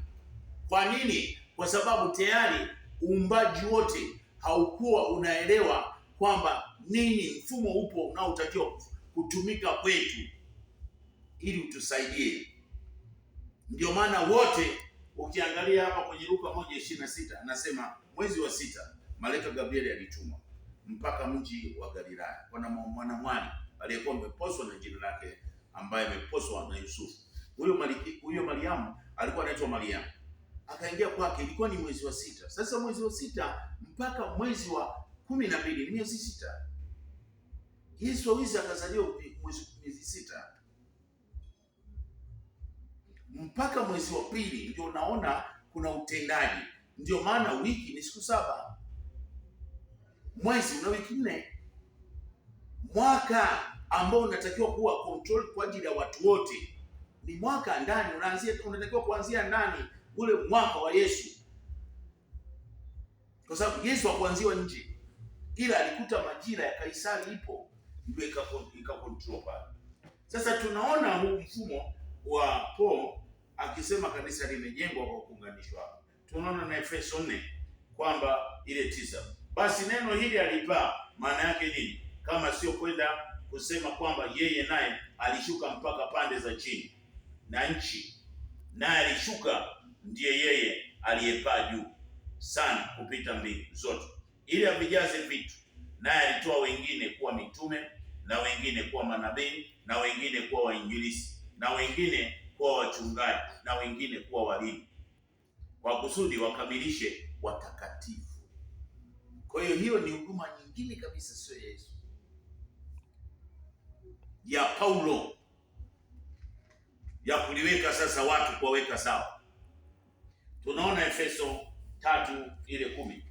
Kwa nini? Kwa sababu tayari uumbaji wote haukuwa unaelewa kwamba nini mfumo upo unaotakiwa kutumika kwetu ili utusaidie. Ndio maana wote, ukiangalia hapa kwenye Luka 1:26 anasema mwezi wa 6 malaika Gabrieli alitumwa mpaka mji wa Galilaya kwa mwanamwali aliyekuwa ameposwa na jina lake, ambaye ameposwa na Yusufu. Huyo Mariamu alikuwa anaitwa Mariamu. Akaingia kwake, ilikuwa ni mwezi wa 6. Sasa mwezi wa 6 mpaka mwezi wa 12 ni miezi 6. Yesu hawezi akazaliwa mwezi 6 mpaka mwezi wa 2 ndio unaona kuna utendaji. Ndio maana wiki ni siku 7, mwezi una wiki 4, mwaka ambao unatakiwa kuwa control kwa ajili ya watu wote ni mwaka ndani, unatakiwa kuanzia ndani ule mwaka wa Yesu, kwa sababu Yesu hakuanziwa nje, ila alikuta majira ya Kaisari ipo, ndio ikakontrol pale. Sasa tunaona huu mfumo wa Paul akisema kanisa limejengwa kwa kuunganishwa hapa. Tunaona na Efeso 4 kwamba ile 9, basi neno hili alipaa, maana yake nini? Kama sio kwenda kusema kwamba yeye naye alishuka mpaka pande za chini na nchi, naye alishuka, ndiye yeye aliyepaa juu sana kupita mbingu zote, ili avijaze vitu. Naye alitoa wengine kuwa mitume, na wengine kuwa manabii, na wengine kuwa wainjilisti, na wengine kuwa wachungaji, na wengine kuwa walimu, kwa kusudi wakamilishe watakatifu. Kwa hiyo ni huduma nyingine kabisa, sio Yesu, ya Paulo ya kuliweka sasa watu kuwaweka sawa. Tunaona Efeso 3:10,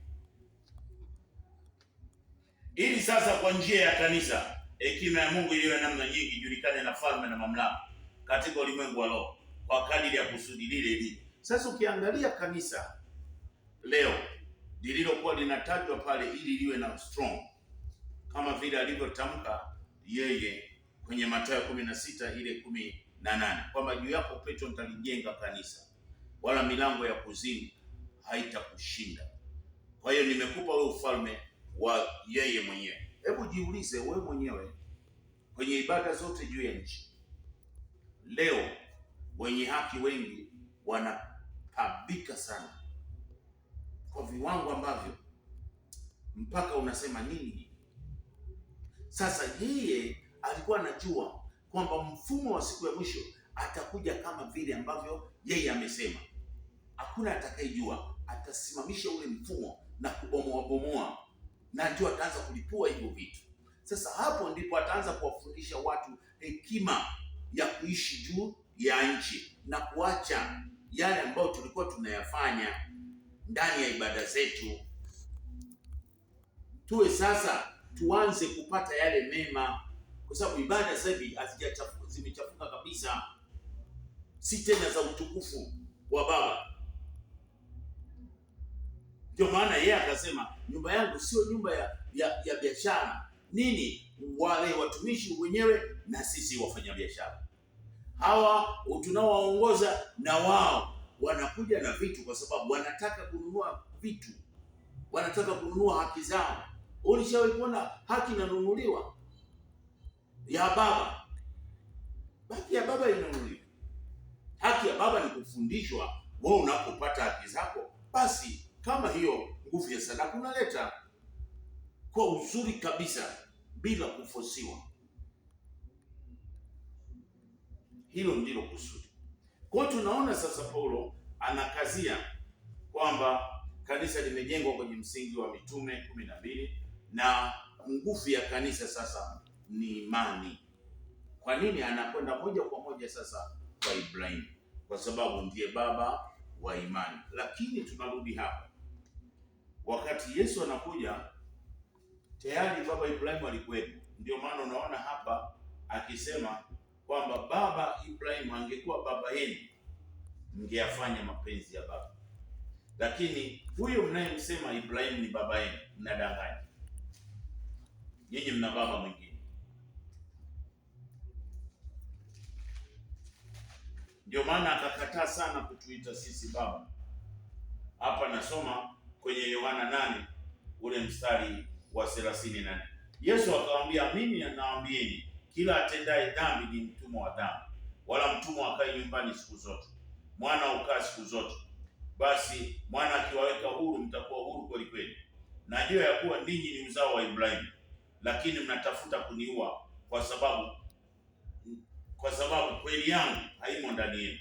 ili sasa kwa njia ya kanisa hekima ya Mungu iliyo namna nyingi julikane na falme na mamlaka katika ulimwengu wa roho kwa kadiri ya kusudi lile. Sasa ukiangalia kanisa leo lililokuwa linatajwa pale ili liwe na strong kama vile alivyotamka yeye kwenye Mathayo 16:18 kwamba juu yako Petro nitalijenga kanisa, wala milango ya kuzimu haitakushinda. Kwa hiyo nimekupa wewe ufalme wa yeye mwenyewe. Hebu jiulize wewe mwenyewe, kwenye ibada zote juu ya nchi leo, wenye haki wengi wanatabika sana kwa viwango ambavyo mpaka unasema nini. Sasa yeye alikuwa anajua kwamba mfumo wa siku ya mwisho atakuja kama vile ambavyo yeye amesema. Hakuna atakayejua, atasimamisha ule mfumo na kubomoa, na ndio ataanza kulipua hivyo vitu. Sasa hapo ndipo ataanza kuwafundisha watu hekima ya kuishi juu ya nchi na kuacha yale ambayo tulikuwa tunayafanya ndani ya ibada zetu. Tuwe sasa tuanze kupata yale mema, kwa sababu ibada sasa hivi zimechafuka kabisa, si tena za utukufu wa Baba. Ndio maana yeye akasema nyumba yangu sio nyumba ya biashara. Nini? Wale watumishi wenyewe na sisi wafanyabiashara hawa tunaowaongoza, na wao wanakuja na vitu kwa sababu wanataka kununua vitu, wanataka kununua haki zao. Ulishawahi kuona haki inanunuliwa ya baba? Haki ya baba inanunuliwa. Haki ya baba ni kufundishwa. Wewe unapopata haki zako, basi kama hiyo nguvu ya sadaka unaleta kwa uzuri kabisa bila kufosiwa. Hilo ndilo kusudi. Kwa hiyo tunaona sasa Paulo anakazia kwamba kanisa limejengwa kwenye msingi wa mitume 12 na nguvu ya kanisa sasa ni imani. Kwa nini anakwenda moja kwa moja sasa kwa Ibrahimu? Kwa sababu ndiye baba wa imani. Lakini tunarudi hapa, wakati Yesu anakuja tayari baba Ibrahimu alikuwepo. Ndio maana unaona hapa akisema kwamba baba Ibrahimu angekuwa baba yenu, mngeyafanya mapenzi ya baba. Lakini huyo mnayemsema Ibrahimu ni baba yenu, mnadanganya. Nyinyi mna baba mwingine. Ndio maana akakataa sana kutuita sisi baba. Hapa nasoma kwenye Yohana 8 ule mstari wa 34. Yesu akamwambia, mimi nawaambieni, kila atendaye dhambi ni mtumwa wa dhambi. Wala mtumwa akae nyumbani siku zote, mwana ukaa siku zote. Basi mwana akiwaweka huru, mtakuwa huru kweli kweli. Najua ya kuwa ninyi ni uzao wa Ibrahimu, lakini mnatafuta kuniua kwa sababu kweli yangu haimo ndani yenu.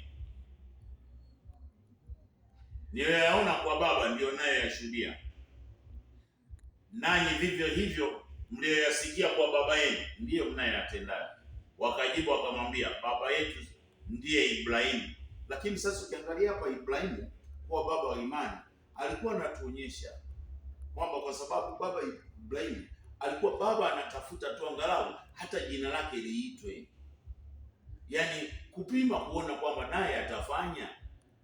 Niliyoyaona kwa Baba ndio nayoyashuhudia, nanyi vivyo hivyo mliyoyasikia kwa baba yenu ndiyo mnayoyatenda. Wakajibu wakamwambia, baba yetu ndiye Ibrahimu. Lakini sasa ukiangalia hapa, Ibrahimu kwa baba wa imani alikuwa anatuonyesha kwamba kwa sababu baba Ibrahimu alikuwa baba anatafuta tu angalau hata jina lake liitwe, yaani kupima kuona kwamba naye atafanya.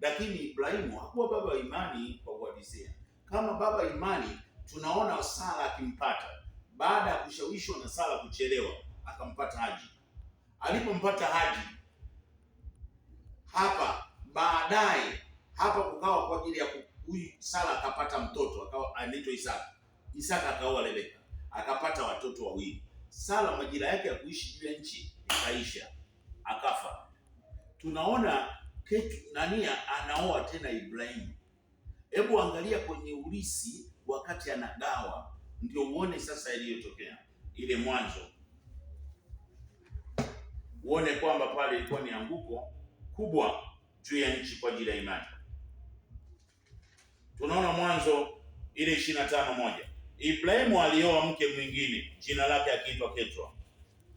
Lakini Ibrahimu hakuwa baba wa imani kwa kuhadisia. Kama baba imani tunaona Sara akimpata baada ya kushawishwa na Sara kuchelewa, akampata Haji. Alipompata Haji hapa baadaye hapa kukawa kwa ajili ya huyu Sara akapata mtoto akawa anaitwa Isaka. Isaka akaoa Rebeka akapata watoto wawili. Sara majira yake ya kuishi juu ya nchi ikaisha, akafa. Tunaona Nania anaoa tena Ibrahimu. Hebu angalia kwenye ulisi wakati anagawa, ndio uone sasa iliyotokea ile mwanzo, uone kwamba pale ilikuwa ni anguko kubwa juu ya nchi kwa ajili ya imani. Tunaona Mwanzo ile 25:1. Ibrahimu alioa mke mwingine, jina lake akiitwa Ketura,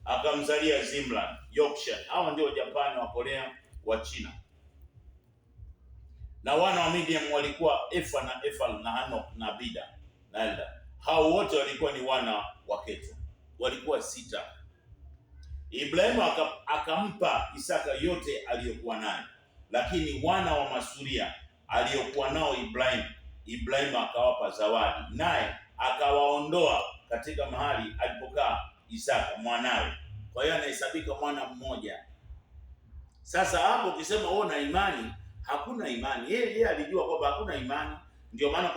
akamzalia Zimran, Yokshan. Hawa ndio Japani, wa Korea, wa China. Na wana wa Midian walikuwa Efa na Efal na Hanok na Bida na Elda. Hao wote walikuwa ni wana wa Ketura, walikuwa 6. Ibrahimu akampa Isaka yote aliyokuwa nayo, lakini wana wa Masuria aliyokuwa nao Ibrahimu akawapa zawadi, naye akawaondoa katika mahali alipokaa Isaka mwanawe. Kwa hiyo anahesabika mwana mmoja. Sasa hapo ukisema una imani, hakuna imani. Yeye alijua kwamba hakuna imani. Ndio maana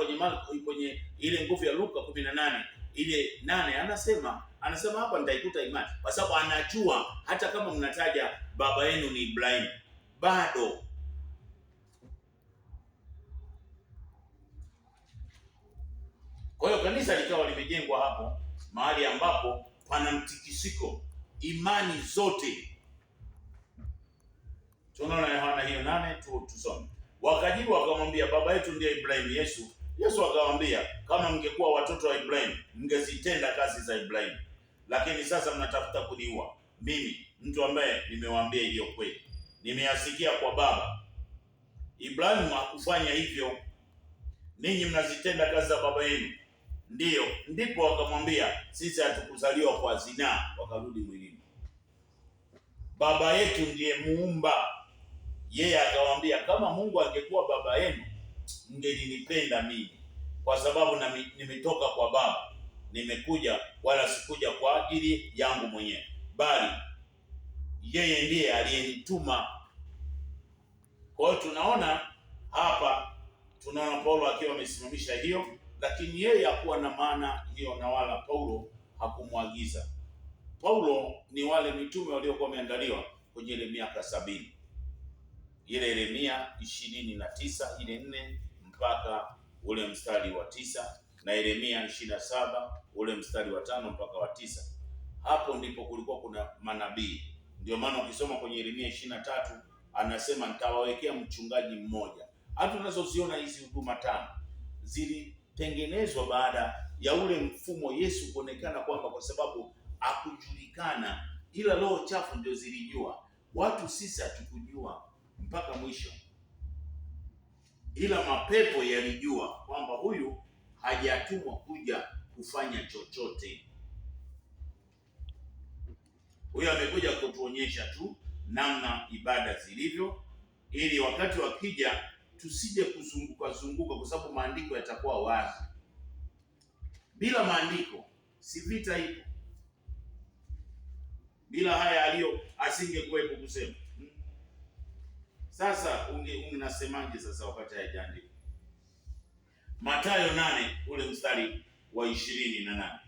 kwenye ile nguvu ya Luka 18 ile 8 anasema hapa nitaikuta imani, kwa sababu anajua hata kama mnataja baba yenu ni Ibrahimu bado. Kwa hiyo kanisa likawa limejengwa hapo mahali ambapo pana mtikisiko, imani zote. Tunaona Yohana hiyo 8 tusome. Wakajibu wakamwambia, baba yetu ndiye Ibrahimu. Yesu akawaambia, kama mngekuwa watoto wa Ibrahimu mngezitenda kazi za Ibrahimu, lakini sasa mnatafuta kuniua mimi, mtu ambaye nimewaambia hiyo kweli, nimeyasikia kwa baba. Ibrahimu hakufanya hivyo, ninyi mnazitenda kazi za baba yenu. Ndipo wakamwambia, sisi hatukuzaliwa kwa zinaa. Wakarudi mwilini. Baba yetu ndiye muumba. Yeye akawaambia, kama Mungu angekuwa baba yenu mngelinipenda mimi, kwa sababu nimetoka kwa baba, nimekuja wala sikuja kwa ajili yangu mwenyewe, bali yeye ndiye aliyenituma. Kwa hiyo tunaona hapa, tunaona Paulo akiwa amesimamisha hiyo, lakini yeye hakuwa na maana hiyo, na wala Paulo hakumwagiza. Paulo ni wale mitume waliokuwa wameandaliwa kwenye ile miaka 70, ile Yeremia 29 ile 4 mpaka ule mstari wa 9 na Yeremia 27 ule mstari wa 5 mpaka wa 9. Hapo ndipo kulikuwa kuna manabii. Ndio maana ukisoma kwenye Yeremia 23 anasema nitawawekea mchungaji mmoja. Hata tunazoziona hizi huduma 5 zilitengenezwa baada ya ule mfumo Yesu kuonekana kwamba kwa sababu hakujulikana, ila roho chafu ndio zilijua. Watu sisi hatukujua mpaka mwisho, ila mapepo yalijua kwamba huyu hajatumwa kuja kufanya chochote. Huyu amekuja kutuonyesha tu namna ibada zilivyo, ili wakati wakija tusije kuzunguka, kwa sababu maandiko yatakuwa wazi. Bila maandiko si vita ipo. Bila haya aliyo asingekuwepo kusema. Sasa unasemaje sasa wakati haijaandikwa? Mathayo 8 ule mstari wa 28.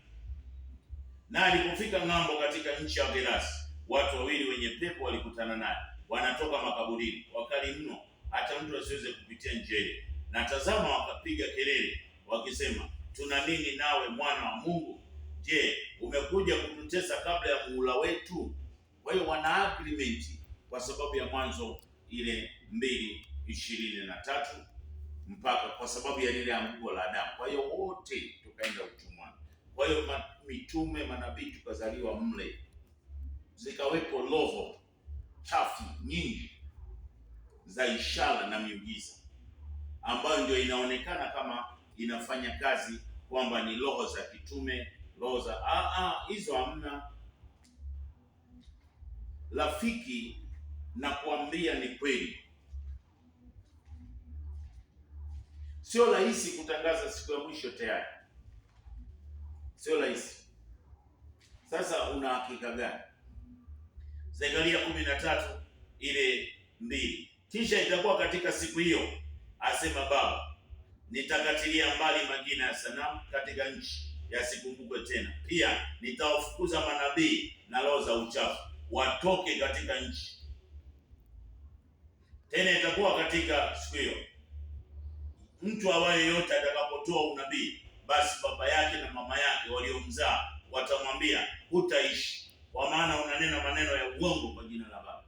Na alipofika ng'ambo katika nchi ya Gerasi, watu wawili wenye pepo walikutana naye, wanatoka makaburini, wakali mno, hata mtu asiweze kupitia njia ile. Na tazama, wakapiga kelele wakisema, tuna nini nawe, mwana wa Mungu? Je, umekuja kututesa kabla ya muhula wetu? Kwa hiyo wana agreement kwa sababu ya Mwanzo ile 2:23 mpaka kwa sababu ya lile anguko la Adamu. Kwa hiyo wote tukaenda utumwani. Kwa hiyo mitume, manabii tukazaliwa mle, zikawepo roho chafu nyingi za ishara na miujiza, ambayo ndio inaonekana kama inafanya kazi kwamba ni roho za kitume, roho za hizo hamna. Rafiki, na kuambia ni kweli, sio rahisi kutangaza siku ya mwisho tayari, sio rahisi. Sasa una hakika gani? Zekaria 13 ile 2, kisha itakuwa katika siku hiyo, asema Baba, nitakatilia mbali majina ya sanamu katika nchi, yasikumbukwe tena. Pia nitawafukuza manabii na roho za uchafu watoke katika nchi. Tena itakuwa katika siku hiyo, mtu awaye yote atakapotoa unabii, basi baba yake na mama yake waliomzaa watamwambia, hutaishi, kwa maana unanena maneno ya uongo kwa jina la Baba.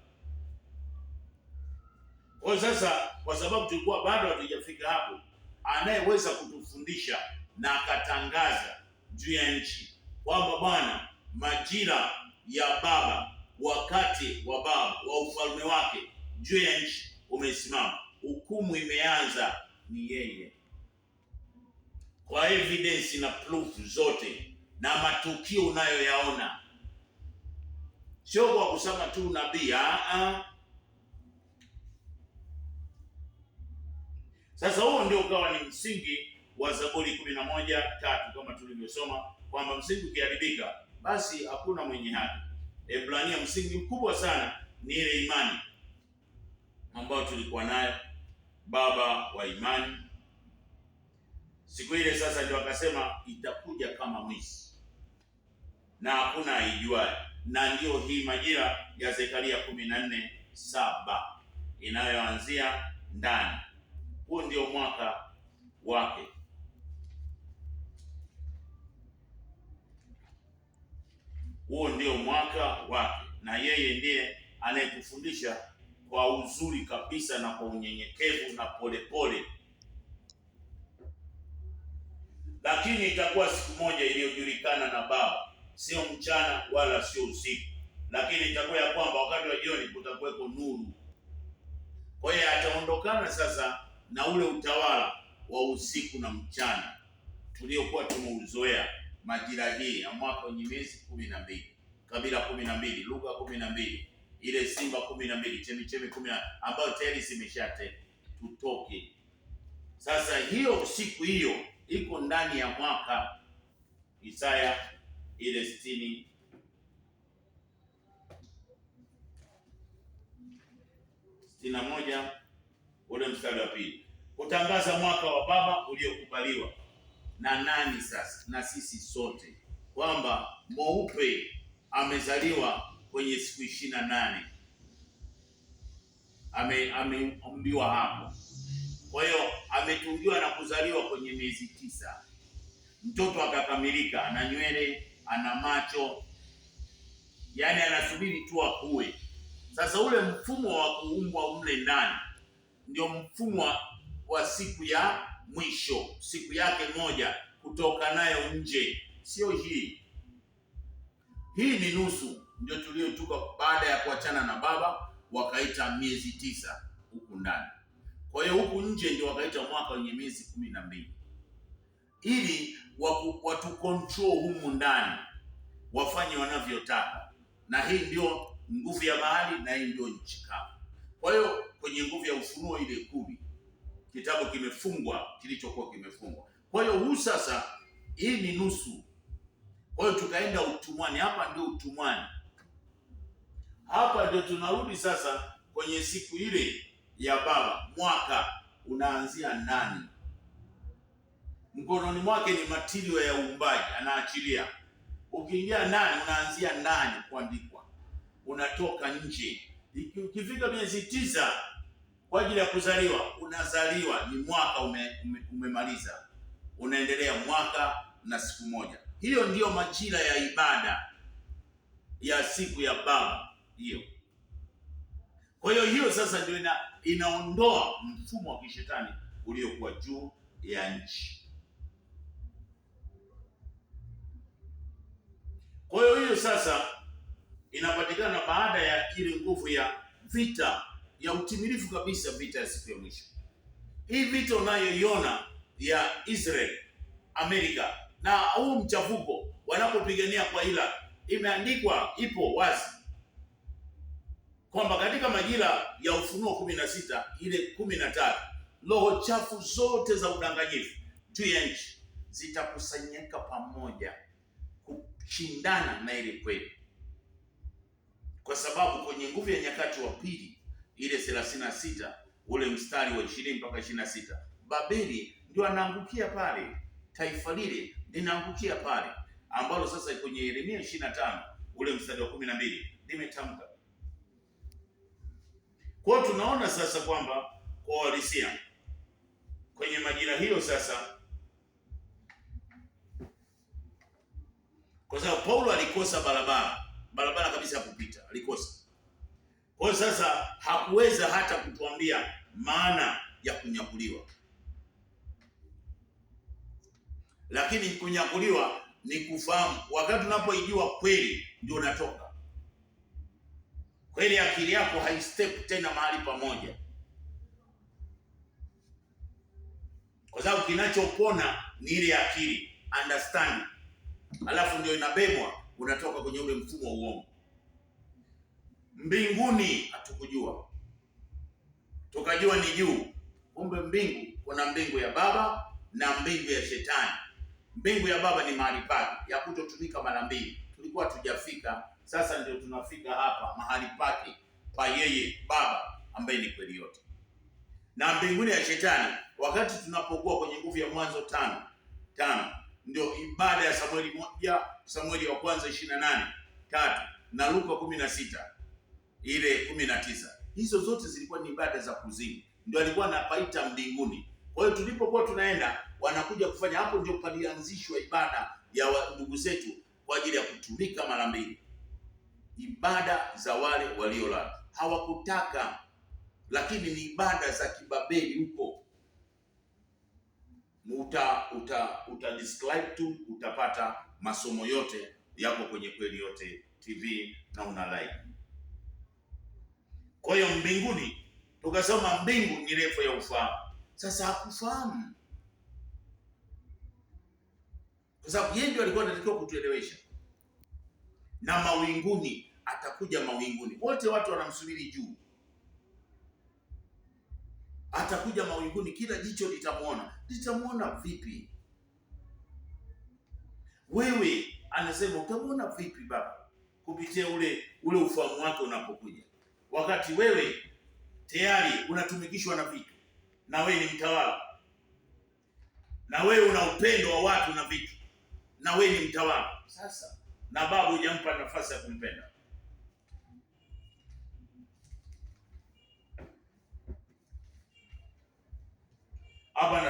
Kwa sasa, kwa sababu tulikuwa bado hatujafika hapo, anayeweza kutufundisha na akatangaza juu ya nchi kwamba Bwana, majira ya Baba, wakati wa Baba wa ufalme wake juu ya nchi umesimama, hukumu imeanza, ni yeye. Kwa evidence na proof zote na matukio unayoyaona, sio kwa kusema tu nabii. Sasa huo ndio ukawa ni msingi wa Zaburi 11:3 kama tulivyosoma kwamba msingi ukiharibika basi hakuna mwenye haki. Ebrania, msingi mkubwa sana ni ile imani ambayo tulikuwa nayo, baba wa imani. Siku ile sasa ndio akasema itakuja kama mwizi na hakuna aijuaye, na ndio hii majira ya Zekaria 14:7 inayoanzia ndani. Huo ndio mwaka wake. Huo ndio mwaka wake, na yeye ndiye anayekufundisha kwa uzuri kabisa na kwa unyenyekevu na polepole. Lakini itakuwa siku moja iliyojulikana na Baba, sio mchana wala sio usiku, lakini itakuwa ya kwamba wakati wa jioni kutakuweko nuru. Kwa hiyo ataondokana sasa na ule utawala wa usiku na mchana tuliokuwa tumeuzoea majira hii ya mwaka wenye miezi 12, kabila 12, lugha 12, ile simba 12, chemichemi 10 ambayo tayari zimeshate tutoke. Sasa hiyo siku hiyo iko ndani ya mwaka Isaya ile 61 ule mstari wa 2, kutangaza mwaka wa Baba uliokubaliwa na nani sasa? Na sisi sote, kwamba mweupe amezaliwa kwenye siku 28, ameumbiwa hapo. Kwa hiyo ametungiwa na kuzaliwa kwenye miezi 9. Mtoto akakamilika, ana nywele, ana macho, yaani anasubiri tu akue. Sasa ule mfumo wa kuumbwa mle ndani ndio mfumo wa siku ya mwisho, siku yake moja kutoka nayo nje, sio hii. Hii ni nusu, ndio tuliotuka baada ya kuachana na baba, wakaita miezi 9 huku ndani. Kwa hiyo huku nje ndio wakaita mwaka wenye miezi 12, ili watu control humu ndani, wafanye wanavyotaka. Na hii ndio nguvu ya bahari, na hii ndio nchi kavu. Kwa hiyo kwenye nguvu ya Ufunuo ile 10, kitabu kimefungwa kilichokuwa kimefungwa. Kwa hiyo huu sasa, hii ni nusu. Kwa hiyo tukaenda utumwani. Hapa ndio utumwani, hapa ndio tunarudi sasa kwenye siku ile ya baba. Mwaka unaanzia ndani, mkononi mwake ni matirio ya uumbaji, anaachilia. Ukiingia ndani, unaanzia ndani kuandikwa, unatoka nje. Ukifika miezi 9 kwa ajili ya kuzaliwa, unazaliwa, ni mwaka umemaliza, unaendelea mwaka na siku moja. Hiyo ndiyo majira ya ibada ya siku ya baba hiyo. Kwa hiyo hiyo sasa ndio inaondoa mfumo wa kishetani uliokuwa juu ya nchi. Kwa hiyo hiyo sasa inapatikana baada ya ile nguvu ya vita ya utimilifu kabisa, vita ya siku ya mwisho. Hii vita unayoiona ya Israel, Amerika na huu mchafuko wanapopigania kwa Iraq, imeandikwa, ipo wazi kwamba katika majira ya Ufunuo 16 ile 13, roho chafu zote za udanganyifu juu ya nchi zitakusanyika pamoja kushindana na ile kweli. Kwa sababu kwenye nguvu ya nyakati wa pili ile 36 ule mstari wa 20 mpaka 26, Babeli ndio anaangukia pale, taifa lile linaangukia pale, ambalo sasa kwenye Yeremia 25 ule mstari wa 12 limetamka. Kwa hiyo tunaona sasa kwamba kwa uhalisia kwenye majira hiyo sasa, kwa sababu Paulo alikosa barabara kabisa ya kupita, alikosa. Kwa hiyo sasa hakuweza hata kutuambia maana ya kunyakuliwa. Lakini kunyakuliwa ni kufahamu, wakati unapoijua kweli ndio unatoka kweli. Akili yako haistep tena mahali pamoja, kwa sababu kinachopona ni ile akili, understand, alafu ndio inabebwa, unatoka kwenye ule mfumo wa uongo. Mbinguni hatukujua, tukajua ni juu. Kumbe mbingu, kuna mbingu ya baba na mbingu ya shetani. Mbingu ya baba ni mahali pake ya kutotumika mara mbili, tulikuwa tujafika. Sasa ndio tunafika hapa mahali pake pa yeye baba ambaye ni kweli yote. Na mbinguni ya shetani, wakati tunapokuwa kwenye nguvu ya Mwanzo 5 ndio ibada ya Samueli wa kwanza 28:3 na Luka 16 ile 19. Hizo zote zilikuwa ni ibada za kuzimu, ndio alikuwa anapaita mbinguni. Kwa hiyo tulipokuwa tunaenda, wanakuja kufanya hapo, ndio palianzishwa ibada ya ndugu zetu kwa ajili ya kutumika mara mbili, ibada za wale waliolala. Hawakutaka, lakini ni ibada za kibabeli huko. Uta describe tu, utapata masomo yote yako kwenye Kweli Yote TV na una like. Kwa hiyo mbinguni, tukasoma mbingu ni refu ya ufahamu. Sasa hakufahamu, kwa sababu yeye ndio alikuwa anatakiwa kutuelewesha. Na mawinguni, atakuja mawinguni, wote watu wanamsubiri juu. Atakuja mawinguni, kila jicho litamuona. Litamuona vipi? Wewe anasema utamuona vipi baba? Kupitia ule ufahamu wake unapokuja, wakati wewe tayari unatumikishwa na vitu, na wewe ni mtawala, na wewe una upendo wa watu na vitu, na wewe ni mtawala. Sasa na baba hujampa nafasi ya kumpenda.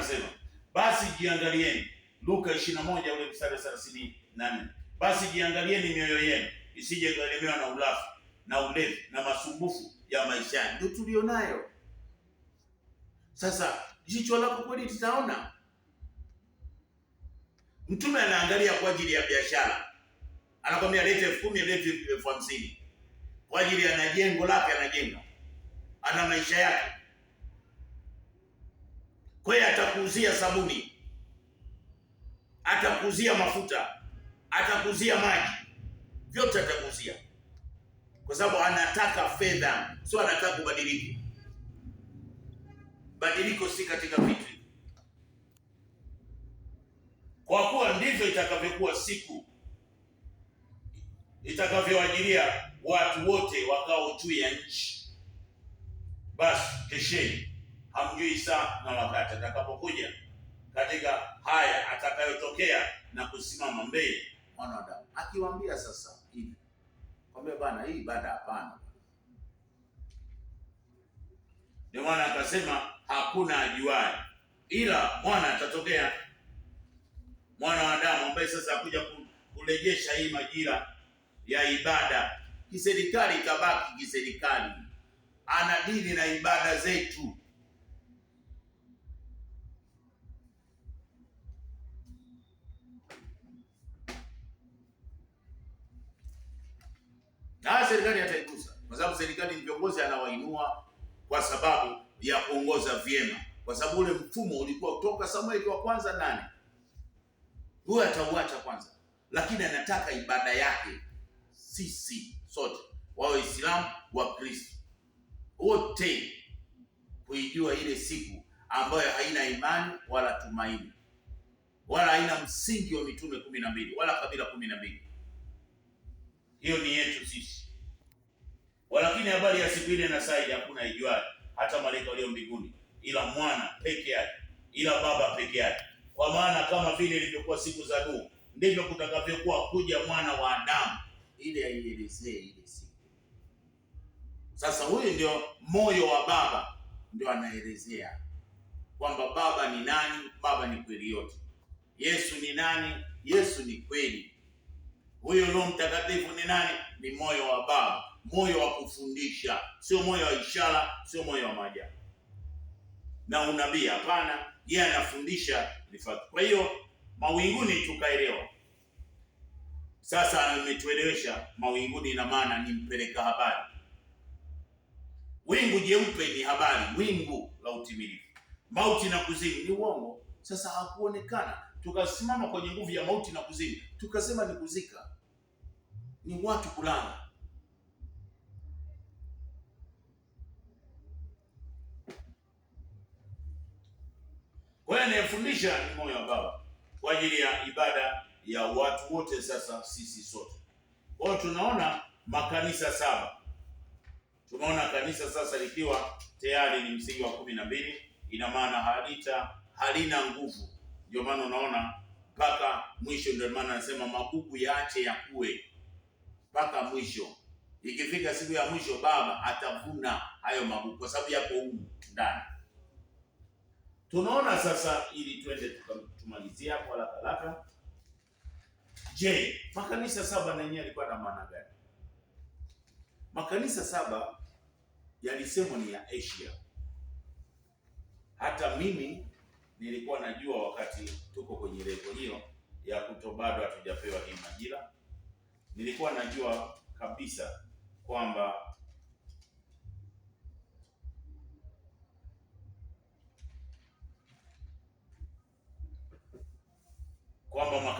anasema basi jiangalieni, Luka 21 ule mstari 34. Basi jiangalieni mioyo yenu isije kuelemewa na ulafi na ulevi na masumbufu ya maisha. Ndio tulionayo sasa. Jicho lako kweli litaona? Mtume anaangalia kwa ajili ya biashara, anakwambia lete 10,000, lete 50,000 kwa ajili ya jengo lake, anajenga, ana maisha yake. Kwa hiyo atakuuzia sabuni, atakuuzia mafuta, atakuuzia maji, vyote atakuuzia, kwa sababu anataka fedha, sio anataka kubadilika. Badiliko si katika vitu. Kwa kuwa ndivyo itakavyokuwa siku itakavyoajilia watu wote wakao juu ya nchi. Basi kesheni, hamjui saa na wakati atakapokuja katika haya atakayotokea na kusimama mbele mwanadamu. Akiwaambia sasa hivi, kwambia bana, hii ibada hapana. Ndio maana akasema hakuna ajuaye ila mwana atatokea, mwana wa Adamu, ambaye sasa akuja kurejesha hii majira ya ibada. Kiserikali itabaki kiserikali, ana dini na ibada zetu. Na serikali hataigusa, kwa sababu serikali ni viongozi anawainua kwa sababu ya kuongoza vyema, kwa sababu ule mfumo ulikuwa kutoka Samueli wa kwanza 8. Huyo atauacha kwanza, lakini anataka ibada yake sisi sote Waislamu, wa Kristo wote kuijua ile siku ambayo haina imani wala tumaini wala haina msingi wa mitume 12 wala kabila 12. Hiyo ni yetu sisi. Walakini habari ya siku ile na saa ile hakuna ijuaye, hata malaika walio mbinguni, ila mwana peke yake, ila Baba peke yake. Kwa maana kama vile ilivyokuwa siku za Nuhu, ndivyo kutakavyokuwa kuja mwana wa Adamu. Ile aielezee ile siku. Sasa huyu ndio moyo wa Baba, ndio anaelezea kwamba Baba ni nani. Baba ni kweli yote. Yesu ni nani? Yesu ni kweli. Huyo Roho Mtakatifu ni nani? Ni moyo wa Baba, moyo wa kufundisha, sio moyo wa ishara, sio moyo wa maajabu na unabii. Hapana, yeye anafundisha nifaki. Kwa hiyo mawinguni tukaelewa. Sasa ametuelewesha mawinguni, ina maana ni mpeleka habari. Wingu jeupe ni habari, wingu la utimilifu. Mauti na kuzimu ni uongo. Sasa hakuonekana, tukasimama kwenye nguvu ya mauti na kuzimu, tukasema ni kuzika, ni watu kulala. Kwa hiyo anayefundisha ni moyo wa Baba kwa ajili ya ibada ya watu wote, sasa sisi sote. Kwa hiyo tunaona makanisa 7. Tumeona kanisa sasa likiwa tayari ni msingi wa 12, ina maana halina nguvu. Ndio maana unaona mpaka mwisho. Ndio maana anasema magugu yaache yakue mpaka mwisho. Ikifika siku ya mwisho, Baba atavuna hayo magugu kwa sababu yako humu ndani. Tunaona sasa, ili twende tumalizie hapo haraka. Je, makanisa 7 na yenyewe yalikuwa na maana gani? Makanisa 7 yalisemwa ni ya Asia. Hata mimi nilikuwa najua wakati tuko kwenye level hiyo ya bado hatujapewa hii majira. Nilikuwa najua kabisa kwamba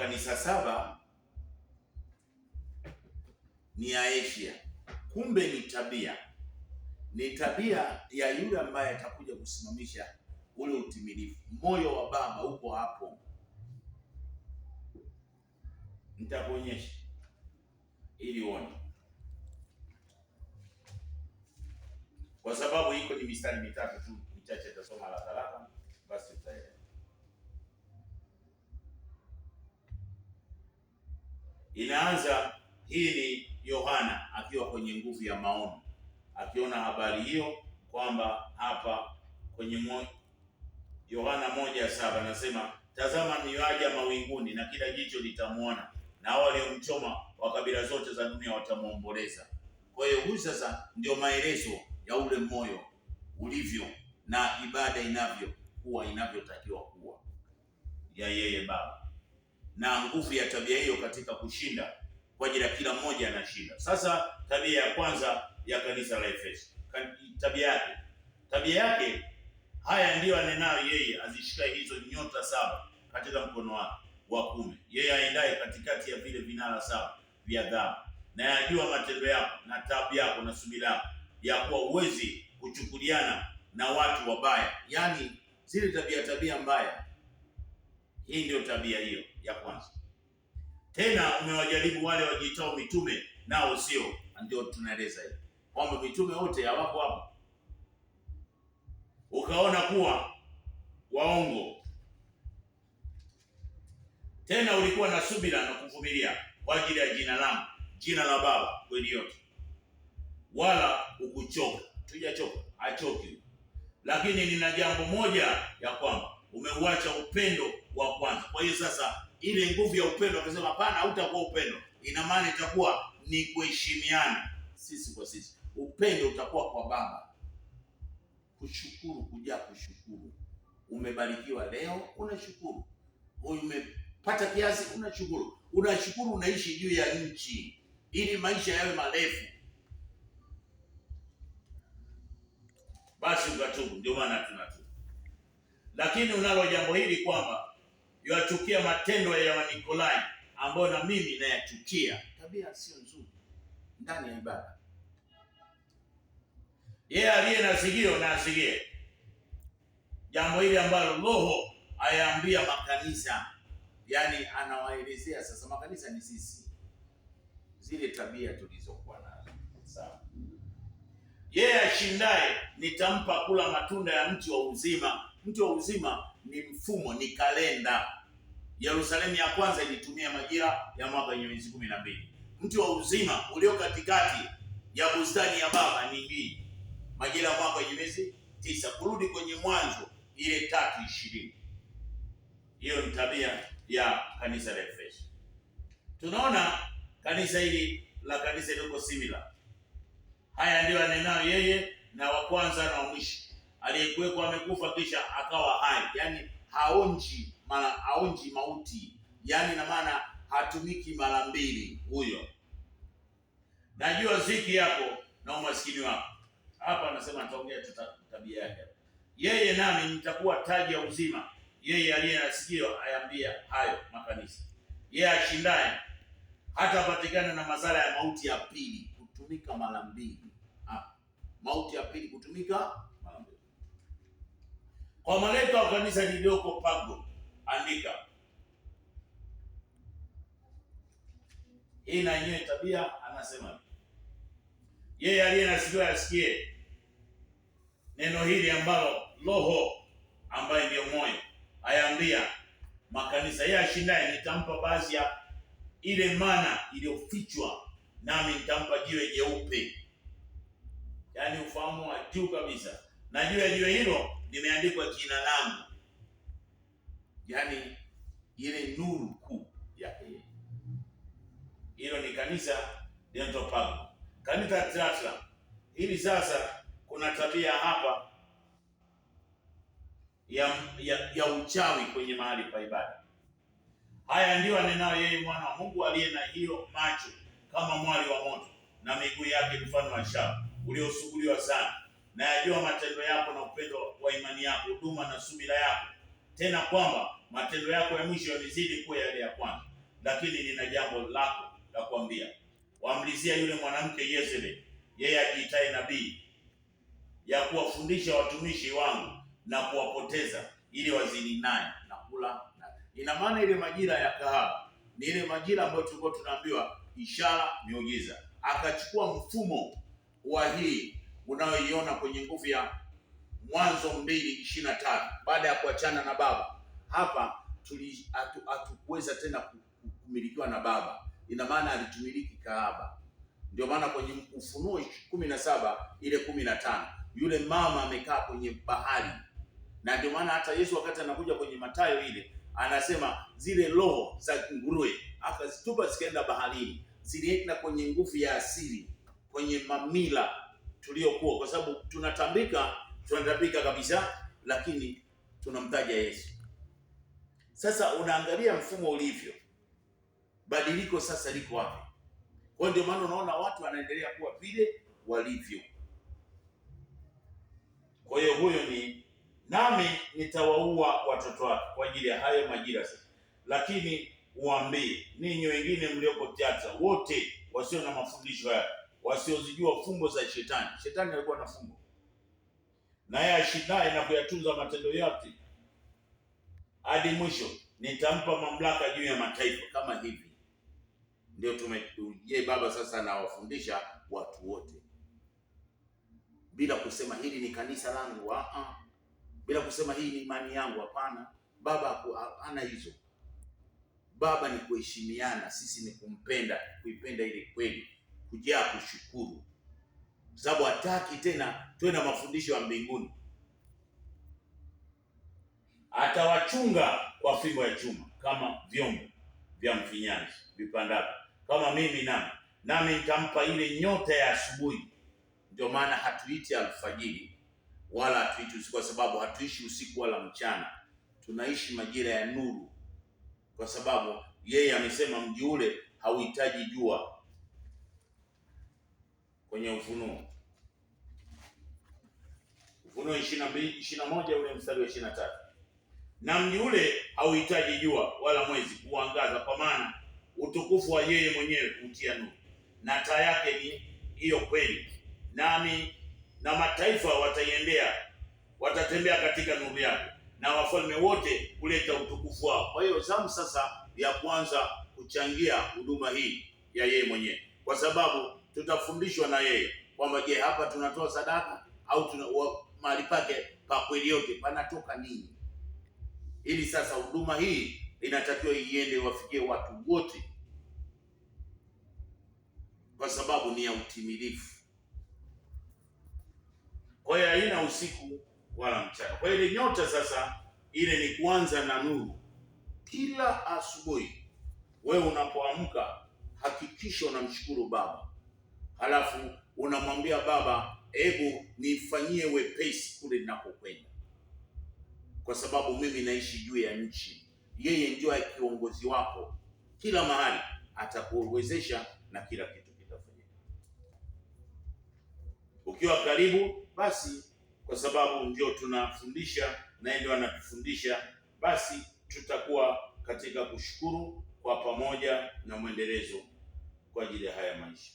makanisa 7 ni ya Asia. Kumbe ni tabia ya yule ambaye atakuja kusimamisha ule utimilifu. Moyo wa Baba uko hapo, nitakuonyesha ili uone, kwa sababu iko ni mistari mitatu tu michache, tutasoma haraka basi tutaelewa. Inaanza, hii ni Yohana akiwa kwenye nguvu ya maono, akiona habari hiyo kwamba hapa kwenye Yohana 1:7 nasema, tazama niwaja mawinguni na kila jicho litamuona, na waliomchoma wa kabila zote za dunia watamuomboleza. Kwa hiyo huyu sasa ndio maelezo ya ule moyo ulivyo na ibada inavyotakiwa kuwa ya yeye Baba, na nguvu ya tabia hiyo katika kushinda kwa ajili ya kila mmoja anashinda. Sasa tabia ya kwanza ya kanisa la Efeso, tabia yake, haya ndiyo anenayo yeye azishikaye hizo nyota 7 katika mkono wake wa kuume, yeye aendaye katikati ya vile vinara 7 vya dhahabu, na yajua matendo yako na taabu yako na subira yako, ya kuwa uwezi kuchukuliana na watu wabaya. Yaani zile tabia mbaya, hii ndio tabia hiyo ya kwanza. Tena umewajaribu wale wajitao mitume, nao sio. Ndio tunaeleza hivi kwamba mitume wote hawako hapo, ukaona kuwa waongo. Tena ulikuwa na subira na kuvumilia kwa ajili ya jina langu, jina la Baba kweli yote, wala ukuchoka. Tujachoka, achoki. Lakini nina jambo moja, ya kwamba umeuacha upendo wa kwanza. Kwa hiyo sasa ile nguvu ya upendo, akasema hapana, hautakuwa upendo. Ina maana itakuwa ni kuheshimiana sisi kwa sisi. Upendo utakuwa kwa Baba, kushukuru, kujaa kushukuru. Umebarikiwa leo, unashukuru. Umepata kiasi, unashukuru. Unashukuru, unaishi juu ya nchi ili maisha yawe marefu. Basi ukatubu, ndio maana tunatubu. Lakini unalo jambo hili kwamba yachukia matendo ya Wanikolai, ambayo na mimi nayachukia. Tabia sio nzuri ndani ya ibada. Yeye aliye na sikio na asikie jambo hili ambalo Roho ayaambia makanisa. Yaani anawaelezea sasa makanisa ni sisi, zile tabia tulizokuwa nazo. Sawa. Yeye ashindaye nitampa kula matunda ya mti wa uzima. Mti wa uzima ni mfumo, ni kalenda. Yerusalemu ya kwanza ilitumia majira ya mwaka yenye miezi 12. Mti wa uzima ulio katikati ya bustani ya Baba ni hii, majira ya mwaka yenye miezi 9, kurudi kwenye Mwanzo ile 3:20. Hiyo ni tabia ya kanisa la Efeso. Tunaona kanisa hili la kanisa liko similar. Haya ndio anenayo yeye, na wa kwanza na wa mwisho, aliyekuwekwa amekufa kisha akawa hai. Yaani haonji mauti, yaani na maana hatumiki mara mbili huyo. Najua ziki yako na umaskini wako. Hapa anasema ataongea tabia yake. Yeye nami nitakuwa taji ya uzima. Yeye aliye na sikio ayambia hayo makanisa. Yeye ashindaye hatapatikana na madhara ya mauti ya pili, kutumika mara mbili. Mauti ya pili kutumika mara mbili. Kwa malaika wa kanisa lilioko Pergamo andika. Hii na yenyewe tabia anasema. Yeye aliye na sikio asikie neno hili ambalo Roho ambaye ndio moyo ayaambia makanisa. Yeye ashindaye nitampa baadhi ya ile mana iliyofichwa, nami nitampa jiwe jeupe. Yaani ufahamu wa juu kabisa. Na juu ya jiwe hilo limeandikwa jina langu. Yaani ile nuru kuu yake. Hilo ni kanisa linaloitwa Pergamo. Kanisa Thyatira hili sasa kuna tabia hapa ya uchawi kwenye mahali pa ibada. Haya ndio anenayo yeye mwana wa Mungu, aliye na hiyo macho kama mwali wa moto na miguu yake mfano wa shaba uliosuguliwa sana, na yajua matendo yako na upendo wa imani yako, huduma na subira yako, tena kwamba matendo yako ya mwisho yamezidi kuwa yale ya kwanza. Lakini nina jambo lako la kuambia. Waamlizia yule mwanamke Yezebeli, yeye ajiitaye nabii, ya kuwafundisha watumishi wangu na kuwapoteza, ili wazini naye na kula. Ina maana ile majira ya kahaba ni ile majira ambayo tulikuwa tunaambiwa ishara, miujiza. Akachukua mfumo wa hii unaoiona kwenye nguvu ya Mwanzo 2:25, baada ya kuachana na Baba. Hapa hatukuweza tena kumilikiwa na Baba. Ina maana alitumiliki kahaba. Ndio maana kwenye Ufunuo 17 ile 15, yule mama amekaa kwenye bahari Na ndio maana hata Yesu wakati anakuja kwenye Mathayo ile anasema zile roho za nguruwe akazitupa zikaenda baharini, zilienda kwenye nguvu ya asili, kwenye mamila tuliokuwa, kwa sababu tunatambika kabisa, lakini tunamtaja Yesu. Sasa unaangalia mfumo ulivyo, badiliko sasa liko wapi? Kwa ndio maana unaona watu wanaendelea kuwa vile walivyo. Kwa hiyo huyo ni nami nitawaua watoto wake kwa ajili ya hayo majira sasa. Lakini uambie ninyi wengine mlioko Tiatira wote wasio na mafundisho haya, wasiozijua fumbo za shetani. Shetani alikuwa na fumbo, naye ashindaye na kuyatunza matendo yote hadi mwisho, nitampa mamlaka juu ya mataifa. Kama hivi ndio Baba sasa anawafundisha watu wote, bila kusema hili ni kanisa langu, bila kusema hii ni imani yangu. Hapana, Baba hana hizo. Baba ni kuheshimiana, sisi ni kumpenda, kuipenda ile kweli, kujaa kushukuru, sababu hataki tena tuwe na mafundisho ya mbinguni. Atawachunga kwa fimbo ya chuma kama vyombo vya mfinyanzi vipandavyo, kama mimi nami nitampa ile nyota ya asubuhi. Ndio maana hatuiti alfajiri wala hatuiti usiku, kwa sababu hatuishi usiku wala mchana, tunaishi majira ya nuru, kwa sababu yeye amesema mji ule hauhitaji jua. Kwenye Ufunuo 22:21 ule mstari wa 23, na mji ule hauhitaji jua wala mwezi kuangaza, kwa maana utukufu wa yeye mwenyewe hutia nuru, na taa yake ni hiyo kweli. Nami na mataifa watatembea katika nuru yake, na wafalme wote kuleta utukufu wao. Kwa hiyo zamu sasa ya kwanza kuchangia huduma hii ya yeye mwenyewe, kwa sababu tutafundishwa na yeye kwamba je, hapa tunatoa sadaka au mahali pake pa kweli yote panatoka nini? Ili sasa huduma hii inatakiwa iende wafikie watu wote, kwa sababu ni ya utimilifu. Kwa hiyo haina usiku wala mchana. Kwa hiyo ile nyota sasa ile ni kuanza na nuru. Kila asubuhi wewe unapoamka, hakikisha unamshukuru Baba, halafu unamwambia Baba, hebu nifanyie wepesi kule ninapokwenda, kwa sababu mimi naishi juu ya nchi. Yeye ndio kiongozi wako kila mahali, atakuwezesha na kila kitu kitafanyika ukiwa karibu. Basi kwa sababu ndio tunafundisha na ndio anatufundisha, basi tutakuwa katika kushukuru kwa pamoja na mwendelezo kwa ajili ya haya maisha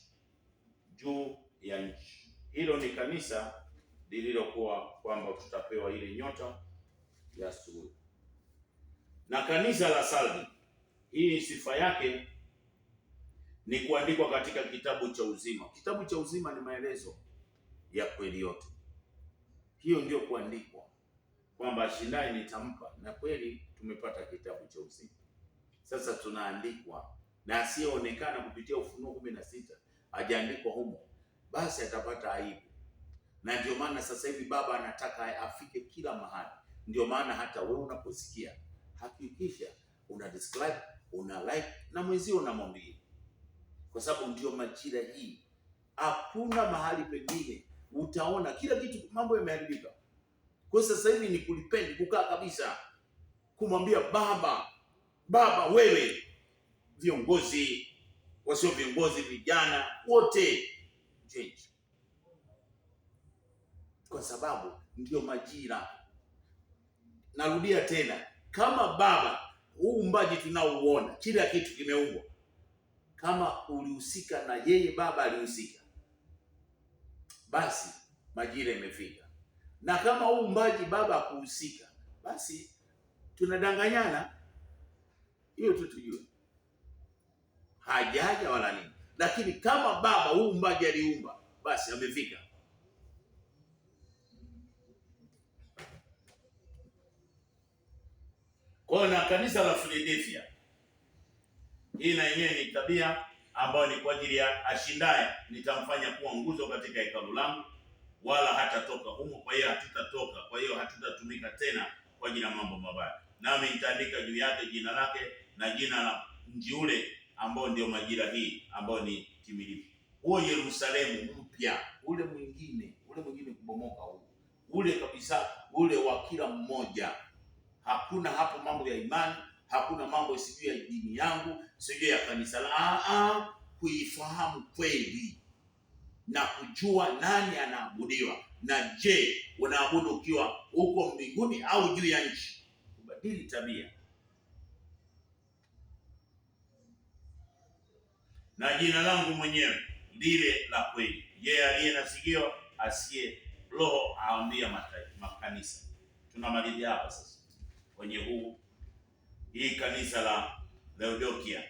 juu ya nchi. Hilo ni kanisa lililokuwa kwamba tutapewa ile nyota ya asubuhi. Na kanisa la Sardi, hii sifa yake ni kuandikwa katika kitabu cha uzima. Kitabu cha uzima ni maelezo ya kweli yote. Hiyo ndio kuandikwa kwamba ashindaye nitampa, na kweli tumepata kitabu cha uzima. Sasa tunaandikwa, na asiyeonekana kupitia Ufunuo 16 hajaandikwa humo, basi atapata aibu. Na ndio maana sasa hivi Baba anataka afike kila mahali. Ndio maana hata wewe unaposikia, hakikisha una describe, una like na mwenzio unamwambia, kwa sababu ndio majira hii. Hakuna mahali pengine utaona kila kitu, mambo yameharibika. Kwa sasa hivi ni kulipenda kukaa kabisa, kumwambia Baba wewe, viongozi, wasio viongozi, vijana wote change, kwa sababu ndio majira. Narudia tena, kama Baba, huu uumbaji tunaouona, kila kitu kimeumbwa, kama ulihusika na yeye Baba alihusika, basi majira imefika. Na kama huu uumbaji Baba hakuhusika, basi tunadanganyana. Hiyo tu tujue, hajaja wala nini. Lakini kama Baba huu uumbaji aliumba, basi amefika. Kwa na kanisa la Philadelphia, hii na yenyewe ni tabia ambayo ni kwa ajili ya ashindaye nitamfanya kuwa nguzo katika hekalu langu, wala hatatoka humo. Kwa hiyo hatutatoka, kwa hiyo hatutatumika tena kwa ajili ya mambo mabaya. Nami nitaandika juu yake jina lake na jina la mji ule ambao ndio majira hii, ambao ni timilifu. Huo Yerusalemu mpya, ule mwingine kubomoka, ule kabisa, ule wa kila mmoja. Hakuna hapo mambo ya imani, hakuna mambo sijui ya dini yangu, sijui ya kanisa la kuifahamu kweli na kujua nani anaabudiwa, na je, unaabudu ukiwa huko mbinguni au juu ya nchi? Kubadili tabia. Na jina langu mwenyewe lile la kweli, yeye aliye na sikio asiye Roho aambia makanisa. Tunamalizia hapa sasa kwenye hii kanisa la Laodikia.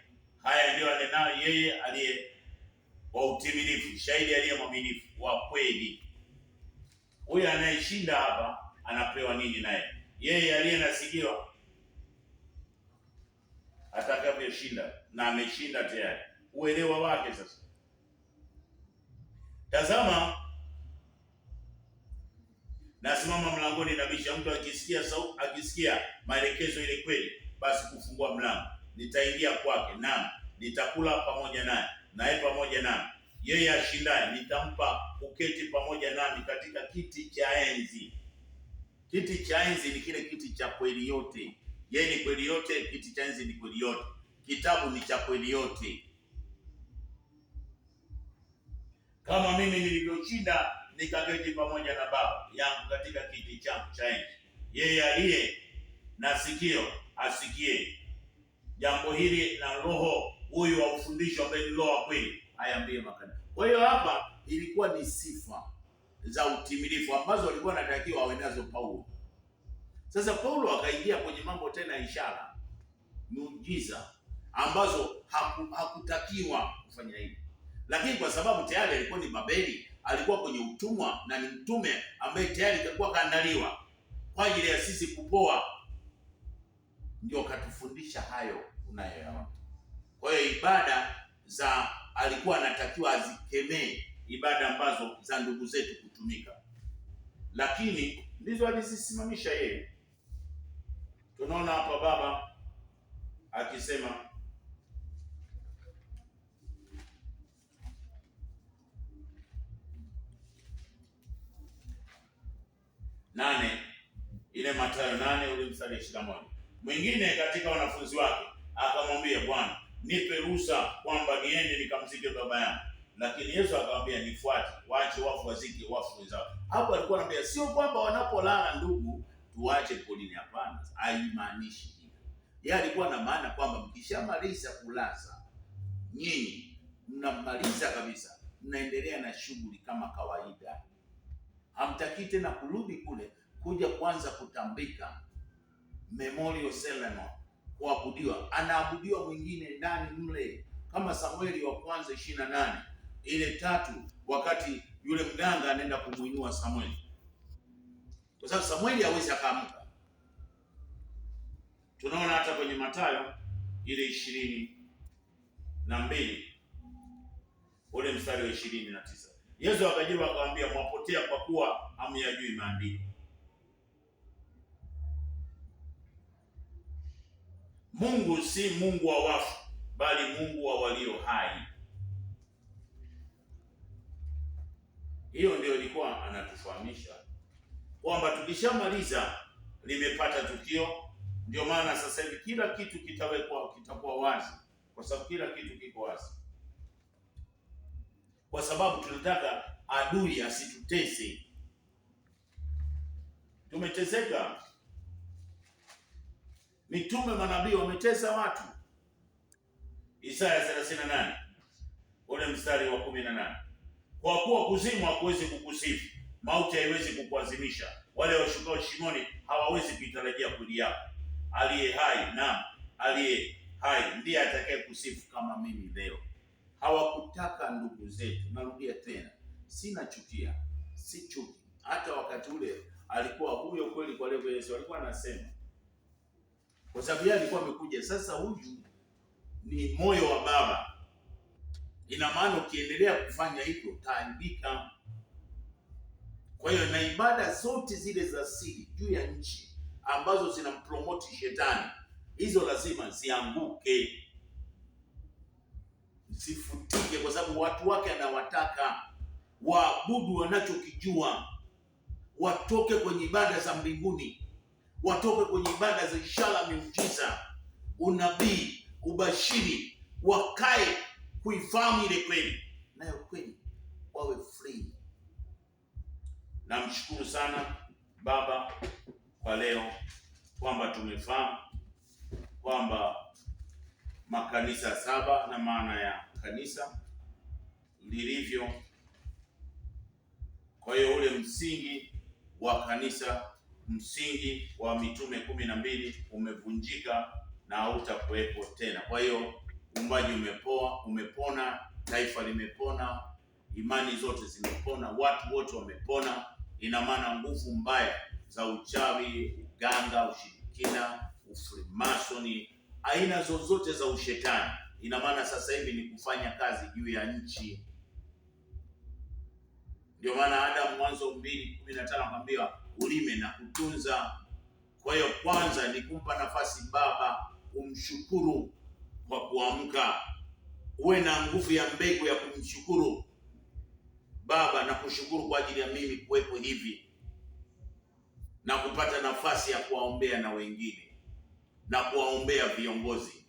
Haya ndio anenayo yeye aliye wa utimilifu, shahidi aliye mwaminifu wa kweli. Huyu anayeshinda hapa anapewa nini naye? Yeye aliye na sikio atakavyoshinda, na ameshinda tayari. Uelewa wake sasa. Tazama, nasimama mlangoni nabisha, mtu akisikia maelekezo ile kweli, basi kufungua mlango, nitaingia kwake, naam nitakula pamoja naye, naye pamoja nami. Yeye ashindaye nitampa kuketi pamoja nami katika kiti cha enzi. Kiti cha enzi ni kile kiti cha kweli yote. Yeye ni kweli yote, kiti cha enzi ni kweli yote, kitabu ni cha kweli yote. Kama mimi nilivyoshinda nikaketi pamoja na Baba yangu katika kiti changu cha enzi. Yeye aliye na sikio asikie jambo hili, na Roho huyu wa ufundisho ambaye ni Roho wa kweli ayambie makanisa. Kwa hiyo hapa ilikuwa ni sifa za utimilifu ambazo walikuwa wanatakiwa awe nazo Paulo. Sasa Paulo akaingia kwenye mambo tena, ishara, muujiza ambazo hakutakiwa kufanya hivi, lakini kwa sababu tayari alikuwa ni Babeli, alikuwa kwenye utumwa na ni mtume ambaye tayari alikuwa kaandaliwa kwa ajili ya sisi kupoa, ndio katufundisha hayo unayoyaona. Kwa hiyo ibada za alikuwa anatakiwa azikemee, ibada ambazo za ndugu zetu kutumika, lakini ndizo alizisimamisha yeye. Tunaona hapa Baba akisema ile Mathayo 8 ule mstari 21. Mwingine katika wanafunzi wake akamwambia, Bwana, nipe ruhusa kwamba niende nikamzike baba yangu. Lakini Yesu akamwambia, nifuate, waache wafu wazike wafu wenzao. Hapo alikuwa anambia sio kwamba wanapolala ndugu tuache polini, hapana, haimaanishi hivyo. Yeye alikuwa na maana kwamba mkishamaliza kulaza nyinyi mnamaliza kabisa, mnaendelea na shughuli kama kawaida. Hamtaki tena kurudi kule kuja kwanza kutambika memorial ceremony, kuabudiwa. Anaabudiwa mwingine ndani mle, kama Samueli wa kwanza 28 ile 3, wakati yule mganga anaenda kumuinua Samueli, kwa sababu Samueli hawezi akaamka. Tunaona hata kwenye Mathayo ile 22 ule mstari wa 29, Yesu akajibu akamwambia, mwapotea kwa kuwa hamyajui maandiko. Mungu si Mungu wa wafu, bali Mungu wa walio hai. Hiyo ndio ilikuwa anatufahamisha kwamba tukishamaliza limepata tukio. Ndio maana sasa hivi kila kitu kitakuwa wazi, kwa sababu kila kitu kiko wazi, kwa sababu tunataka adui asitutese. Tumeteseka. Mitume, manabii wametesa watu. Isaya 38 ule mstari wa 18, kwa kuwa kuzimu hakuwezi kukusifu, mauti haiwezi kukuazimisha, wale washukao shimoni hawawezi kuitarajia kweli yako. Aliye hai, na aliye hai ndiye atakaye kusifu kama mimi leo. Hawakutaka ndugu zetu. Narudia tena, sina chukia, si chuki. Hata wakati ule alikuwa huyo kweli, kwa leo Yesu alikuwa anasema, kwa sababu yeye alikuwa amekuja. Sasa huyu ni moyo wa Baba. Ina maana ukiendelea kufanya hivyo utaandika. Kwa hiyo na ibada zote zile za siri juu ya nchi ambazo zinampromoti shetani, hizo lazima zianguke, zifutike, kwa sababu watu wake anawataka waabudu wanachokijua, watoke kwenye ibada za mbinguni, watoke kwenye ibada za ishara, miujiza, unabii, ubashiri, wakae kuifahamu ile kweli, nayo kweli wawe free. Namshukuru sana Baba kwa leo kwamba tumefahamu kwamba makanisa saba na maana ya kanisa lilivyo. Kwa hiyo ule msingi wa kanisa, msingi wa mitume 12 umevunjika na hautakuwepo tena. Kwa hiyo uumbaji umepona, taifa limepona, imani zote zimepona, watu wote wamepona. Ina maana nguvu mbaya za uchawi, uganga, ushirikina, ufrimasoni, aina zozote za ushetani, ina maana sasa hivi ni kufanya kazi juu ya nchi. Ndio maana Adam Mwanzo 2:15 akamwambia ulime na kutunza. Kwa hiyo kwanza ni kumpa nafasi Baba, umshukuru kwa kuamka, uwe na nguvu ya mbegu ya kumshukuru Baba na kushukuru kwa ajili ya mimi kuwepo hivi na kupata nafasi ya kuwaombea na wengine na kuwaombea viongozi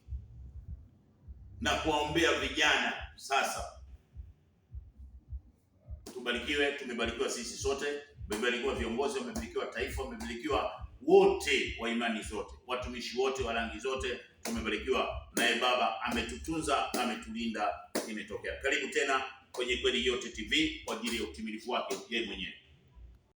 na kuwaombea vijana. Sasa tubarikiwe, tumebarikiwa sisi sote, tumebarikiwa viongozi, wamebarikiwa taifa, wamebarikiwa wote wa imani zote, watumishi wote wa rangi zote, tumebarikiwa naye Baba ametutunza, ametulinda. Imetokea. Karibu tena kwenye Kweli Yote TV kwa ajili ya utimilifu wake yeye mwenyewe.